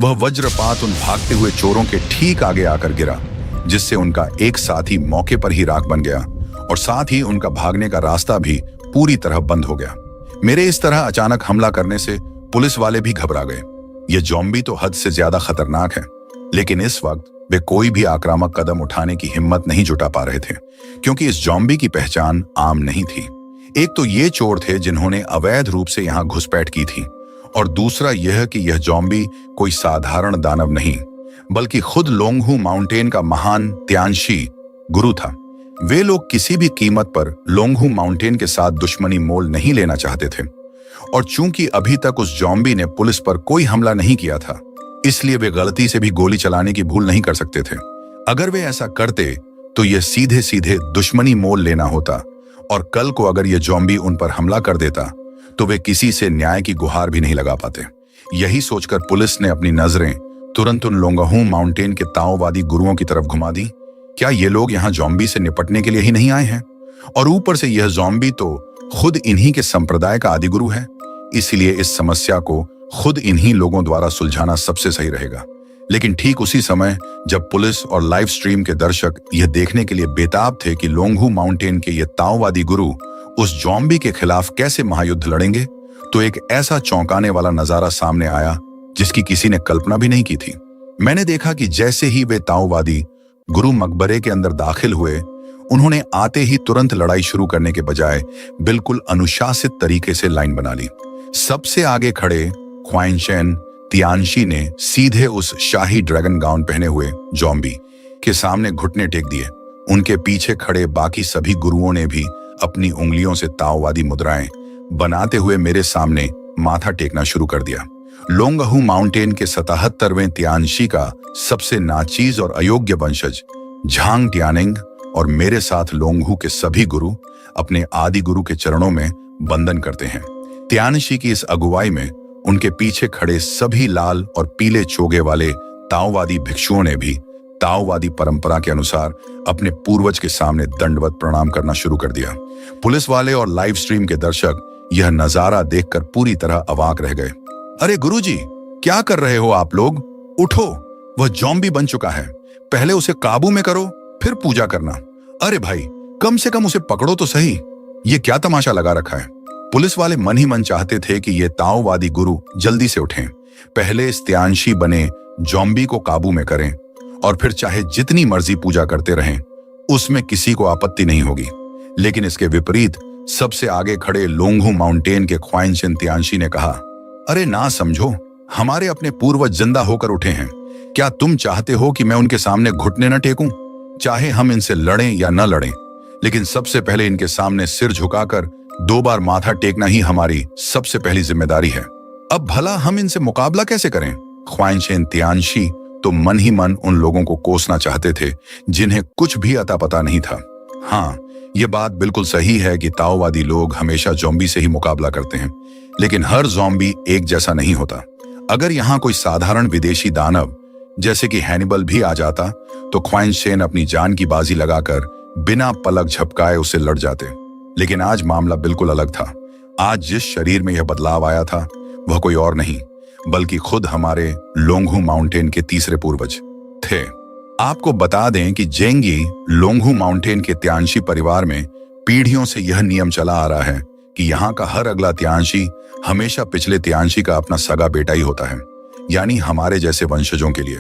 वह वज्रपात उन भागते हुए चोरों के ठीक आगे आकर गिरा, जिससे उनका एक साथी मौके पर ही राख बन गया और साथ ही उनका भागने का रास्ता भी पूरी तरह बंद हो गया। मेरे इस तरह अचानक हमला करने से पुलिस वाले भी घबरा गए। यह ज़ॉम्बी तो हद से ज्यादा खतरनाक है, लेकिन इस वक्त वे कोई भी आक्रामक कदम उठाने की हिम्मत नहीं जुटा पा रहे थे, क्योंकि इस ज़ॉम्बी की पहचान आम नहीं थी। एक तो ये चोर थे जिन्होंने अवैध रूप से यहाँ घुसपैठ की थी, और दूसरा यह कि यह ज़ॉम्बी कोई साधारण दानव नहीं, बल्कि खुद लोंगहू माउंटेन का महान तियांशी गुरु था। वे लोग किसी भी कीमत पर लोंगहू माउंटेन के साथ दुश्मनी मोल नहीं लेना चाहते थे, और चूंकि अभी तक उस ज़ॉम्बी ने पुलिस पर कोई हमला नहीं किया था, इसलिए वे गलती से भी गोली चलाने की भूल नहीं कर सकते थे। अगर वे ऐसा करते तो यह सीधे सीधे दुश्मनी मोल लेना होता, और कल को अगर यह ज़ॉम्बी उन पर हमला कर देता तो वे किसी से न्याय की गुहार भी नहीं लगा पाते। यही सोचकर पुलिस ने अपनी नजरें तुरंत उन लोंगहू माउंटेन के ताओवादी गुरुओं की तरफ घुमा दी। क्या ये लोग यहाँ ज़ॉम्बी से निपटने के लिए ही नहीं आए हैं? और ऊपर से यह ज़ॉम्बी तो खुद इन्हीं के संप्रदाय का आदि गुरु है, इसलिए इस समस्या को खुद इन्हीं लोगों द्वारा सुलझाना सबसे सही रहेगा। लेकिन ठीक उसी समय जब पुलिस और लाइव स्ट्रीम के दर्शक यह देखने के लिए बेताब थे कि लोंगहू माउंटेन के ये ताओवादी गुरु उस ज़ॉम्बी के खिलाफ कैसे महायुद्ध लड़ेंगे, तो एक ऐसा चौंकाने वाला नजारा सामने आया जिसकी किसी ने कल्पना भी नहीं की थी। मैंने देखा कि जैसे ही वे ताओवादी गुरु मकबरे के अंदर दाखिल हुए, उन्होंने आते ही तुरंत लड़ाई शुरू करने के बजाय बिल्कुल अनुशासित तरीके से लाइन बना ली। सबसे आगे खड़े ख्वाइंशेन तियानशी ने सीधे उस शाही ड्रैगन गाउन पहने हुए जॉम्बी के सामने घुटने टेक दिए। उनके पीछे खड़े बाकी सभी गुरुओं ने भी अपनी उंगलियों से ताओवादी मुद्राएं बनाते हुए मेरे सामने माथा टेकना शुरू कर दिया। लोंगहू माउंटेन के 77वें तियानशी का सबसे नाचीज और अयोग्य वंशज झांग टियानिंग और मेरे साथ लोंगहू के सभी गुरु अपने आदि गुरु के चरणों में बंधन करते हैं। तियानशी की इस अगुवाई में उनके पीछे खड़े सभी लाल और पीले चोगे वाले ताओवादी भिक्षुओं ने भी ताओवादी परंपरा के अनुसार अपने पूर्वज के सामने दंडवत प्रणाम करना शुरू कर दिया। पुलिस वाले और लाइव स्ट्रीम के दर्शक यह नजारा देखकर पूरी तरह अवाक रह गए। अरे गुरुजी, क्या कर रहे हो आप लोग? उठो, वह जॉम्बी बन चुका है। पहले उसे काबू में करो, फिर पूजा करना। अरे भाई, कम से कम उसे पकड़ो तो सही। ये क्या तमाशा लगा रखा है? पुलिस वाले मन ही मन चाहते थे कि ये ताओवादी गुरु जल्दी से उठें, पहले इस तियानशी बने जॉम्बी को काबू में करें और फिर चाहे जितनी मर्जी पूजा करते रहें, उसमें किसी को आपत्ति नहीं होगी। लेकिन इसके विपरीत सबसे आगे खड़े लोंगहू माउंटेन के ख्वाइंशेन तियानशी ने कहा, अरे ना समझो, हमारे अपने पूर्वज जिंदा होकर उठे हैं। क्या तुम चाहते हो कि मैं उनके सामने घुटने न टेकूं? चाहे हम इनसे लड़ें या न लड़ें, लेकिन सबसे पहले इनके सामने सिर झुकाकर 2 बार माथा टेकना ही हमारी सबसे पहली जिम्मेदारी है। अब भला हम इनसे मुकाबला कैसे करें? ख्वाइंशेन तियानशी तो मन ही मन उन लोगों को कोसना चाहते थे जिन्हें कुछ भी अता पता नहीं था। हाँ, ये बात बिल्कुल सही है कि ताओवादी लोग हमेशा जॉम्बी से ही मुकाबला करते हैं, लेकिन हर जॉम्बी एक जैसा नहीं होता। अगर यहाँ कोई साधारण विदेशी दानव जैसे कि हैनिबल भी आ जाता तो ख्वाइंशेन अपनी जान की बाजी लगाकर बिना पलक झपकाए उसे लड़ जाते। लेकिन आज मामला बिल्कुल अलग था। आज जिस शरीर में यह बदलाव आया था वह कोई और नहीं बल्कि खुद हमारे लोंगहू माउंटेन के तीसरे पूर्वज थे। आपको बता दें कि जेंगी लोंगहू माउंटेन के तियानशी परिवार में पीढ़ियों से यह नियम चला आ रहा है कि यहाँ का हर अगला तियानशी हमेशा पिछले तियानशी का अपना सगा बेटा ही होता है, यानी हमारे जैसे वंशजों के लिए।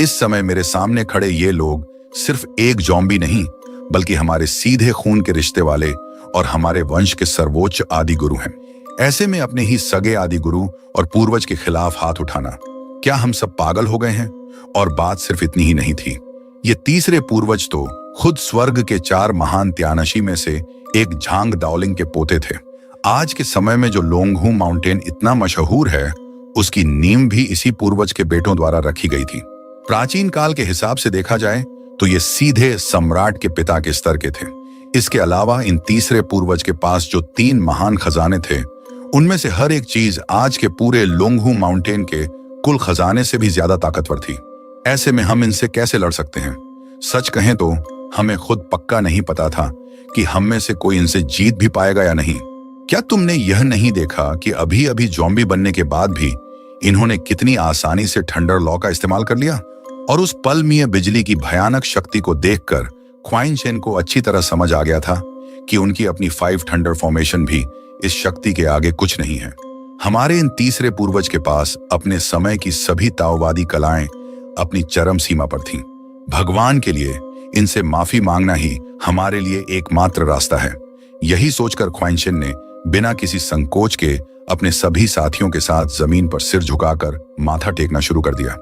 इस समय मेरे सामने खड़े ये लोग सिर्फ एक जॉम्बी नहीं बल्कि हमारे सीधे खून के रिश्ते वाले और हमारे वंश के सर्वोच्च आदि गुरु हैं। ऐसे में अपने ही सगे आदि गुरु और पूर्वज के खिलाफ हाथ उठाना, क्या हम सब पागल हो गए हैं? और बात सिर्फ इतनी ही नहीं थी। ये तीसरे पूर्वज तो खुद स्वर्ग के 4 महान त्यानशी में से एक झांग दाओलिंग के पोते थे। आज के समय में जो लोंगहू माउंटेन इतना मशहूर है, उसकी नींव भी इसी पूर्वज के बेटों द्वारा रखी गई थी। प्राचीन काल के हिसाब से देखा जाए तो ये सीधे सम्राट के पिता के स्तर के थे। इसके अलावा इन तीसरे पूर्वज के पास जो 3 महान खजाने थे, उनमें से हर एक चीज आज के पूरे लोंगहू माउंटेन के कुल खजाने से भी ज्यादा ताकतवर थी। ऐसे में हम इनसे कैसे लड़ सकते हैं? सच कहें तो हमें खुद पक्का नहीं पता था कि हम में से कोई इनसे जीत भी पाएगा या नहीं। क्या तुमने यह नहीं देखा कि अभी अभी जॉम्बी बनने के बाद भी इन्होंने कितनी आसानी से थंडर लॉ का इस्तेमाल कर लिया? और उस पलमीय बिजली की भयानक शक्ति को देखकर ख्वाइंशेन को अच्छी तरह समझ आ गया था कि उनकी अपनी 5 थंडर फॉर्मेशन भी इस शक्ति के आगे कुछ नहीं है। हमारे इन तीसरे पूर्वज के पास अपने समय की सभी ताओवादी कलाएं अपनी चरम सीमा पर थीं। भगवान के लिए इनसे माफी मांगना ही हमारे लिए एकमात्र रास्ता है। यही सोचकर ख्वाइंशेन ने बिना किसी संकोच के अपने सभी साथियों के साथ जमीन पर सिर झुकाकर माथा टेकना शुरू कर दिया।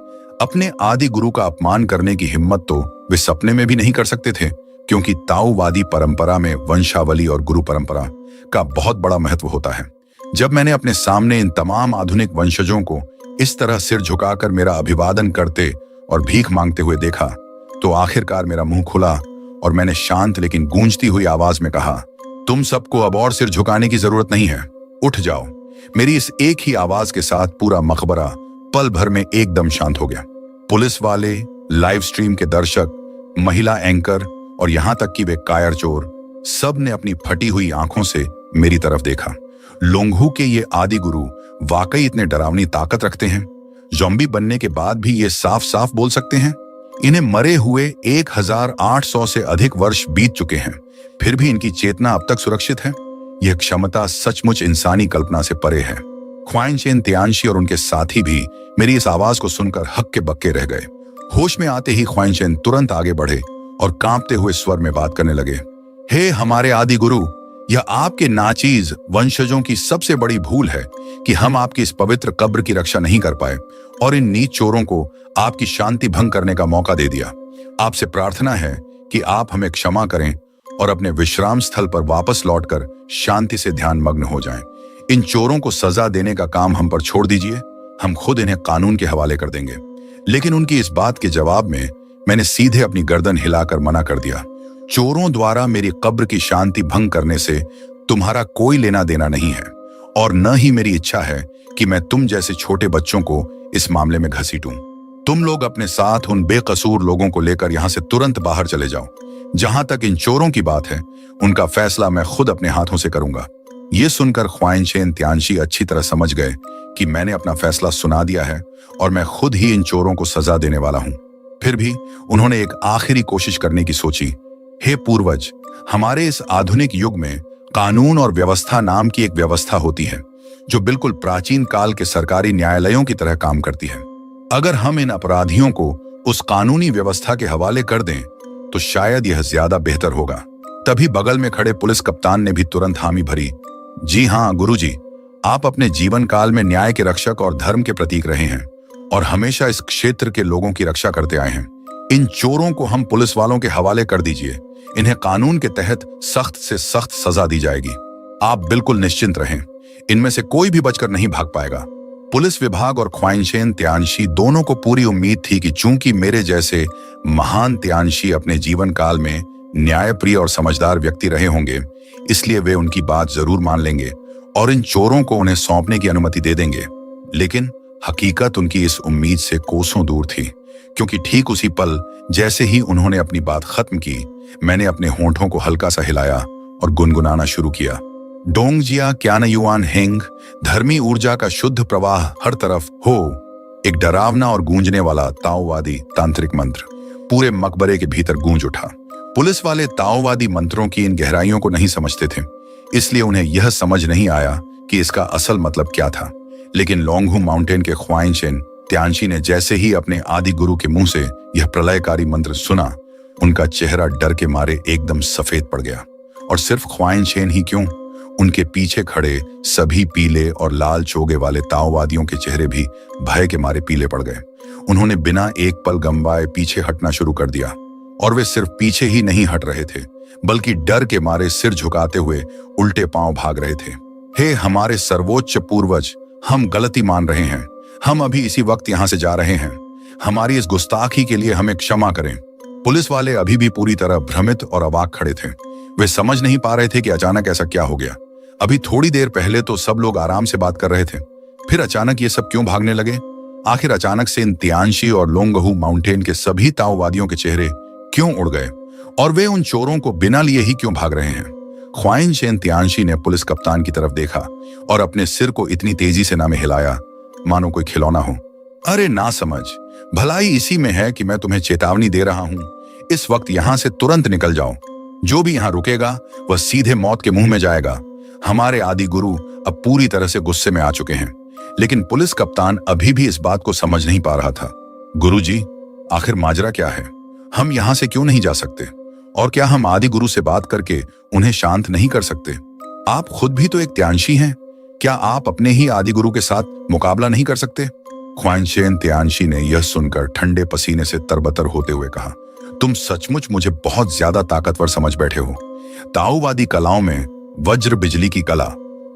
अपने आदि गुरु का अपमान करने की हिम्मत तो वे सपने में भी नहीं कर सकते थे, क्योंकि ताओवादी परंपरा में वंशावली और गुरु परंपरा का बहुत बड़ा महत्व होता है। जब मैंने अपने सामने इन तमाम आधुनिक वंशजों को इस तरह सिर झुकाकर मेरा अभिवादन करते और भीख मांगते हुए देखा, तो आखिरकार मेरा मुंह खुला और मैंने शांत लेकिन गूंजती हुई आवाज में कहा, तुम सबको अब और सिर झुकाने की जरूरत नहीं है, उठ जाओ। मेरी इस एक ही आवाज के साथ पूरा मकबरा पल भर में एकदम शांत हो गया। पुलिस वाले, लाइव स्ट्रीम के दर्शक, महिला एंकर और यहां तक कि वे कायर चोर, सब ने अपनी फटी हुई आंखों से मेरी तरफ देखा। लोंगहू के ये आदि गुरु वाकई इतने डरावनी ताकत रखते हैं? जॉम्बी बनने के बाद भी ये साफ साफ बोल सकते हैं? इन्हें मरे हुए 1800 से अधिक वर्ष बीत चुके हैं, फिर भी इनकी चेतना अब तक सुरक्षित है। यह क्षमता सचमुच इंसानी कल्पना से परे है। ख्वाइंशेन त्यानशी और उनके साथी भी मेरी इस आवाज को सुनकर हक्के बक्के रह गए। होश में आते ही ख्वाइंशेन तुरंत आगे बढ़े और कांपते हुए स्वर में बात करने लगे। हे हमारे आदि गुरु, यह आपके नाचीज वंशजों की सबसे बड़ी भूल है कि हम आपकी इस पवित्र कब्र की रक्षा नहीं कर पाए और इन नीच चोरों को आपकी शांति भंग करने का मौका दे दिया। आपसे प्रार्थना है कि आप हमें क्षमा करें और अपने विश्राम स्थल पर वापस लौटकर शांति से ध्यान मग्न हो जाएं। इन चोरों को सजा देने का काम हम पर छोड़ दीजिए, हम खुद इन्हें कानून के हवाले कर देंगे। लेकिन उनकी इस बात के जवाब में मैंने सीधे अपनी गर्दन हिलाकर मना कर दिया। चोरों द्वारा मेरी कब्र की शांति भंग करने से तुम्हारा कोई लेना देना नहीं है और न ही मेरी इच्छा है कि मैं तुम जैसे छोटे बच्चों को इस मामले में घसीटूं। तुम लोग अपने साथ उन बेकसूर लोगों को लेकर यहां से तुरंत बाहर चले जाओ। जहां तक इन चोरों की बात है, उनका फैसला मैं खुद अपने हाथों से करूंगा। ये सुनकर ख्वाइंशेन त्यानशी अच्छी तरह समझ गए कि मैंने अपना फैसला सुना दिया है और मैं खुद ही इन चोरों को सजा देने वाला हूं। फिर भी उन्होंने एक आखिरी कोशिश करने की सोची। हे पूर्वज, हमारे इस आधुनिक युग में कानून और व्यवस्था नाम की एक व्यवस्था होती है जो बिल्कुल प्राचीन काल के सरकारी न्यायालयों की तरह काम करती है। अगर हम इन अपराधियों को उस कानूनी व्यवस्था के हवाले कर दें तो शायद यह ज्यादा बेहतर होगा। तभी बगल में खड़े पुलिस कप्तान ने भी तुरंत हामी भरी। जी हाँ गुरुजी, आप अपने जीवन काल में न्याय के रक्षक और धर्म के प्रतीक रहे हैं और हमेशा इस क्षेत्र के लोगों की रक्षा करते आए हैं। इन चोरों को हम पुलिस वालों के हवाले कर दीजिए। इन्हें कानून के तहत सख्त से सख्त सजा दी जाएगी। आप बिल्कुल निश्चिंत रहें, इनमें से कोई भी बचकर नहीं भाग पाएगा। पुलिस विभाग और ख्वाइंशेन त्यानशी दोनों को पूरी उम्मीद थी कि चूंकि मेरे जैसे महान त्यानशी अपने जीवन काल में न्यायप्रिय और समझदार व्यक्ति रहे होंगे, इसलिए वे उनकी बात जरूर मान लेंगे और इन चोरों को उन्हें सौंपने की अनुमति दे देंगे। लेकिन हकीकत उनकी इस उम्मीद से कोसों दूर थी, क्योंकि ठीक उसी पल जैसे ही उन्होंने अपनी बात खत्म की, मैंने अपने होंठों को हल्का सा हिलाया और गुनगुनाना शुरू किया। डोंगजिया क्यानयुआन हेंग, धर्मी ऊर्जा का शुद्ध प्रवाह हर तरफ हो। एक डरावना और गूंजने वाला ताओवादी तांत्रिक मंत्र पूरे मकबरे के भीतर गूंज उठा। पुलिस वाले ताओवादी मंत्रों की इन गहराइयों को नहीं समझते थे, इसलिए उन्हें यह समझ नहीं आया कि इसका असल मतलब क्या था। लेकिन लोंगहू माउंटेन के ख्वाइंशेन त्यानशी ने जैसे ही अपने आदि गुरु के मुंह से यह प्रलयकारी मंत्र सुना, उनका चेहरा डर के मारे एकदम सफेद पड़ गया। और सिर्फ ख्वाइंशेन ही क्यों, उनके पीछे खड़े सभी पीले और लाल चोगे वाले ताओवादियों के चेहरे भी भय के मारे पीले पड़ गए। उन्होंने बिना एक पल गंवाए पीछे हटना शुरू कर दिया, और वे सिर्फ पीछे ही नहीं हट रहे थे, बल्कि डर के मारे सिर झुकाते हुए उल्टे पांव भाग रहे थे। हे हमारे सर्वोच्च पूर्वज, हम गलती मान रहे हैं। हम अभी इसी वक्त यहाँ से जा रहे हैं। हमारी इस गुस्ताखी के लिए हमें क्षमा करें। पुलिस वाले अभी भी पूरी तरह भ्रमित और अवाक खड़े थे। वे समझ नहीं पा रहे थे कि अचानक ऐसा क्या हो गया। अभी थोड़ी देर पहले तो सब लोग आराम से बात कर रहे थे, फिर अचानक ये सब क्यों भागने लगे? आखिर अचानक से इन त्यानशी और लोंगहू माउंटेन के सभी ताओवादियों के चेहरे क्यों उड़ गए और वे उन चोरों को बिना लिए ही क्यों भाग रहे हैं? ख्वाइंशेन त्यानशी ने पुलिस कप्तान की तरफ देखा और अपने सिर को इतनी तेजी से ना में हिलाया मानो कोई खिलौना हो। अरे ना समझ, भलाई इसी में है कि मैं तुम्हें चेतावनी दे रहा हूं। इस वक्त यहां से तुरंत निकल जाओ। जो भी यहां रुकेगा वह सीधे मौत के मुंह में जाएगा। हमारे आदि गुरु अब पूरी तरह से गुस्से में आ चुके हैं। लेकिन पुलिस कप्तान अभी भी इस बात को समझ नहीं पा रहा था। गुरुजी, आखिर माजरा क्या है? हम यहां से क्यों नहीं जा सकते? और क्या हम आदि गुरु से बात करके उन्हें शांत नहीं कर सकते? आप खुद भी तो एक त्यानशी हैं। क्या आप अपने ही आदि गुरु के साथ मुकाबला नहीं कर सकते? ख्वाइंशेन त्यानशी ने यह सुनकर ठंडे पसीने से तरबतर होते हुए कहा, तुम सचमुच मुझे बहुत ज्यादा ताकतवर समझ बैठे हो। ताओवादी कलाओं में वज्र बिजली की कला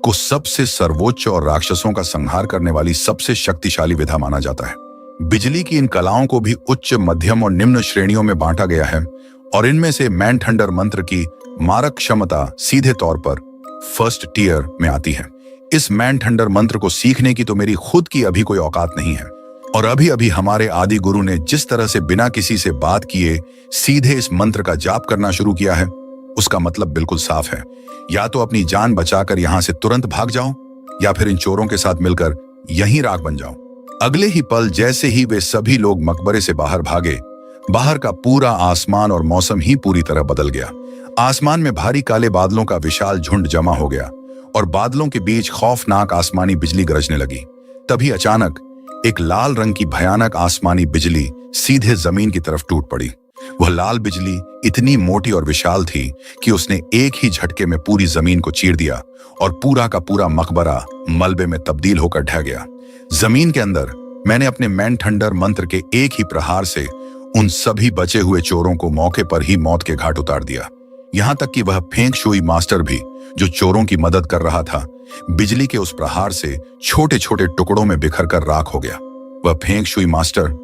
को सबसे सर्वोच्च और राक्षसों का संहार करने वाली सबसे शक्तिशाली विधा माना जाता है। बिजली की इन कलाओं को भी उच्च, मध्यम और निम्न श्रेणियों में बांटा गया है और इनमें से मैनथंडर मंत्र की मारक क्षमता सीधे तौर पर फर्स्ट टीयर में आती है। इस मैनथंडर मंत्र को सीखने की तो मेरी खुद की अभी कोई औकात नहीं है। और अभी अभी हमारे आदि गुरु ने जिस तरह से बिना किसी से बात किए सीधे इस मंत्र का जाप करना शुरू किया है, उसका मतलब बिल्कुल साफ है। या तो अपनी जान बचाकर यहां से तुरंत भाग जाओ या फिर इन चोरों के साथ मिलकर यहीं राख बन जाओ। अगले ही पल जैसे ही वे सभी लोग मकबरे से बाहर भागे, बाहर का पूरा आसमान और मौसम ही पूरी तरह बदल गया। आसमान में भारी काले बादलों का विशाल झुंड जमा हो गया और बादलों के बीच खौफनाक आसमानी बिजली गरजने लगी। तभी अचानक एक लाल रंग की भयानक आसमानी बिजली सीधे जमीन की तरफ टूट पड़ी। वह लाल बिजली इतनी मोटी और विशाल थी कि उसने एक ही झटके में पूरी जमीन को चीर दिया और पूरा का पूरा मकबरा मलबे में तब्दील होकर ढह गया। जमीन के अंदर मैंने अपने मैनथंडर मंत्र के एक ही प्रहार से उन सभी बचे हुए चोरों को मौके पर ही मौत के घाट उतार दिया। यहां तक कि वह फेंग शुई मास्टर भी, जो चोरों की मदद कर रहा था, बिजली के उस प्रहार से छोटे छोटे टुकड़ों में बिखर कर राख हो गया। वह फेंग शुई मास्टर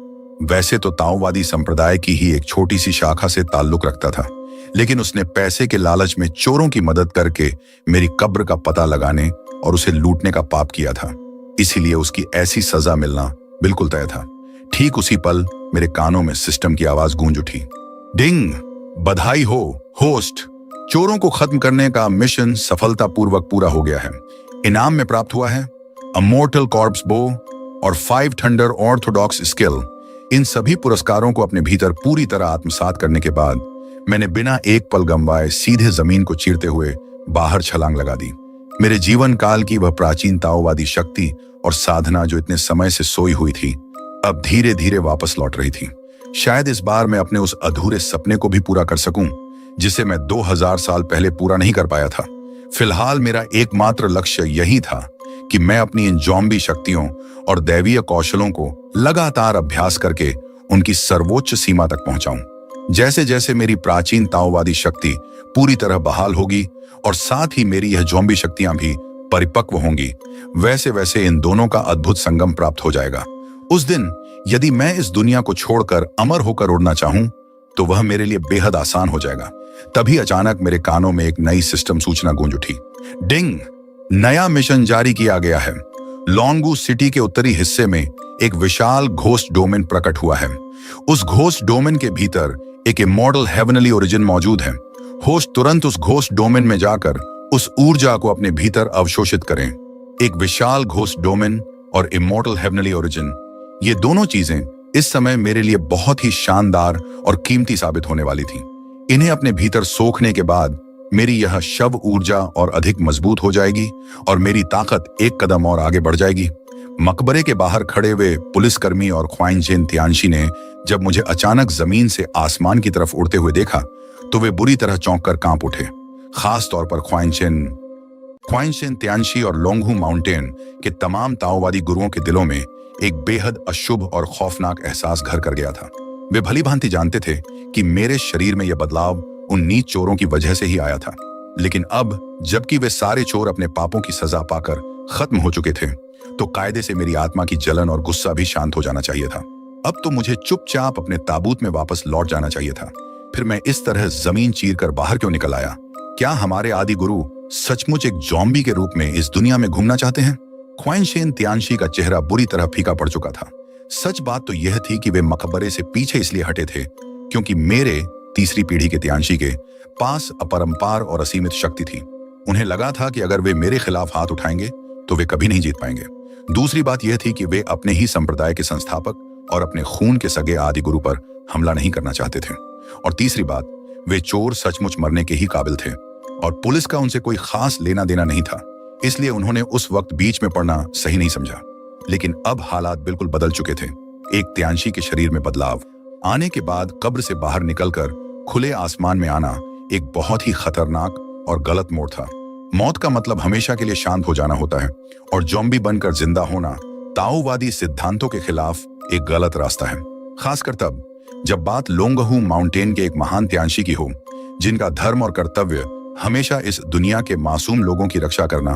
वैसे तो ताओवादी संप्रदाय की ही एक छोटी सी शाखा से ताल्लुक रखता था, लेकिन उसने पैसे के लालच में चोरों की मदद करके मेरी कब्र का पता लगाने और उसे लूटने का पाप किया था। इसीलिए उसकी ऐसी सजा मिलना बिल्कुल तय था। ठीक उसी पल मेरे कानों में सिस्टम की आवाज गूंज उठी। डिंग! बधाई हो होस्ट, चोरों को खत्म करने का मिशन सफलतापूर्वक पूरा हो गया है। इनाम में प्राप्त हुआ है अ मोर्टल कॉर्प्स बो और 5 थंडर ऑर्थोडॉक्स स्किल। इन सभी पुरस्कारों को अपने भीतर पूरी तरह आत्मसात करने के बाद मैंने बिना एक पल गंवाए सीधे जमीन को चीरते हुए बाहर छलांग लगा दी। मेरे जीवन काल की वह प्राचीन ताओवादी शक्ति और साधना जो इतने समय से सोई हुई थी, अब धीरे धीरे वापस लौट रही थी। शायद इस बार मैं अपने उस अधूरे सपने को भी पूरा कर सकूं, जिसे मैं 2000 साल पहले पूरा नहीं कर पाया था। फिलहाल मेरा एकमात्र लक्ष्य यही था कि मैं अपनी इन ज़ॉम्बी शक्तियों और दैवीय कौशलों को लगातार अभ्यास करके उनकी सर्वोच्च सीमा तक पहुंचाऊं। जैसे जैसे मेरी प्राचीन ताओवादी शक्ति पूरी तरह बहाल होगी और साथ ही मेरी यह ज़ॉम्बी शक्तियां भी परिपक्व होंगी, वैसे वैसे इन दोनों का अद्भुत संगम प्राप्त हो जाएगा। उस दिन यदि मैं इस दुनिया को छोड़कर अमर होकर उड़ना चाहूं, तो वह मेरे लिए बेहद आसान हो जाएगा। तभी अचानक मेरे कानों में एक नई सिस्टम सूचना गूंज उठी। डिंग! नया मिशन जारी किया गया है। लोंगू सिटी के उत्तरी हिस्से में एक विशाल घोस्ट डोमेन प्रकट हुआ है। उस घोस्ट डोमेन के भीतर एक इमॉर्टल हेवनली ओरिजिन मौजूद है। होस्ट तुरंत उस घोस्ट डोमेन में जाकर उस ऊर्जा को अपने भीतर अवशोषित करें। एक विशाल घोस्ट डोमेन और इमॉर्टल हेवनली ओरिजिन, ये दोनों चीजें इस समय मेरे लिए बहुत ही शानदार और कीमती साबित होने वाली थी। इन्हें अपने भीतर सोखने के बाद मेरी यह शव ऊर्जा और अधिक मजबूत हो जाएगी और मेरी ताकत एक कदम और आगे बढ़ जाएगी। मकबरे के बाहर खड़े हुए पुलिसकर्मी और ख्वाइंशेन तियानशी ने जब मुझे अचानक जमीन से आसमान की तरफ उड़ते हुए देखा, तो वे बुरी तरह चौंक कर कांप उठे। खास तौर पर ख्वाइंशेन तियानशी और लोंगहू माउंटेन के तमाम ताओवादी गुरुओं के दिलों में एक बेहद अशुभ और खौफनाक एहसास घर कर गया था। वे भली भांति जानते थे कि मेरे शरीर में यह बदलाव उन नीच चोरों की वजह से ही आया था, लेकिन अब जबकि वे सारे चोर अपने पापों की सजा पाकर खत्म हो चुके थे, तो कायदे से मेरी आत्मा की जलन और गुस्सा भी शांत हो जाना चाहिए था। अब तो मुझे चुपचाप अपने ताबूत में वापस लौट जाना चाहिए था। फिर मैं इस तरह जमीन चीर कर बाहर क्यों निकल आया? क्या हमारे आदि गुरु सचमुच एक ज़ॉम्बी के रूप में इस दुनिया में घूमना चाहते हैं? ख्वाइंशेन तियानशी का चेहरा बुरी तरह फीका पड़ चुका था। सच बात तो यह थी कि वे मकबरे से पीछे इसलिए हटे थे क्योंकि मेरे तीसरी पीढ़ी के तियानशी के पास अपरंपार और असीमित शक्ति थी। उन्हें लगा था कि अगर वे मेरे खिलाफ हाथ उठाएंगे तो वे कभी नहीं जीत पाएंगे। दूसरी बात यह थी कि वे अपने ही संप्रदाय के संस्थापक और अपने खून के सगे आदि गुरु पर हमला नहीं करना चाहते थे। और तीसरी बात, वे चोर सचमुच मरने के ही काबिल थे और पुलिस का उनसे कोई खास लेना देना नहीं था। इसलिए उन्होंने उस वक्त बीच में पड़ना सही नहीं समझा। लेकिन अब हालात बिल्कुल बदल चुके थे। एक तियानशी के शरीर में बदलाव आने के बाद कब्र से बाहर निकलकर खुले आसमान में आना एक बहुत ही खतरनाक और गलत मोड़ था। मौत का मतलब हमेशा के लिए शांत हो जाना होता है और ज़ॉम्बी बनकर जिंदा होना ताओवादी सिद्धांतों के खिलाफ एक गलत रास्ता है। खासकर तब जब बात लोंगहू माउंटेन के एक महान तियानशी की हो, जिनका धर्म और कर्तव्य हमेशा इस दुनिया के मासूम लोगों की रक्षा करना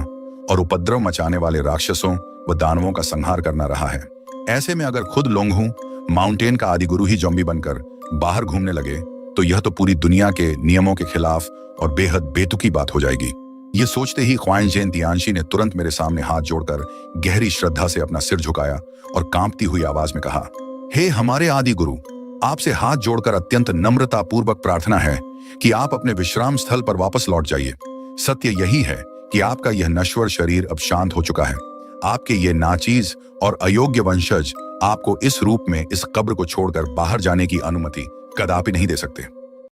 और उपद्रव मचाने वाले राक्षसों व दानवों का संहार करना रहा है। ऐसे में अगर खुद लोंगहू माउंटेन का आदि गुरु ही ज़ॉम्बी बनकर बाहर घूमने लगे, तो यह तो पूरी दुनिया के नियमों के खिलाफ और बेहद बेतुकी बात हो जाएगी। ये सोचते ही ख्वाइंशेन तियानशी ने तुरंत मेरे सामने हाथ जोड़कर गहरी श्रद्धा से अपना सिर झुकाया और कांपती हुई आवाज में कहा, हे हमारे आदि गुरु, आपसे हाथ जोड़कर अत्यंत नम्रता पूर्वक प्रार्थना है कि आप अपने विश्राम स्थल पर वापस लौट जाइए। सत्य यही है कि आपका यह नश्वर शरीर अब शांत हो चुका है। आपके ये नाचीज और अयोग्य वंशज आपको इस रूप में इस कब्र को छोड़कर बाहर जाने की अनुमति कदापि नहीं दे सकते।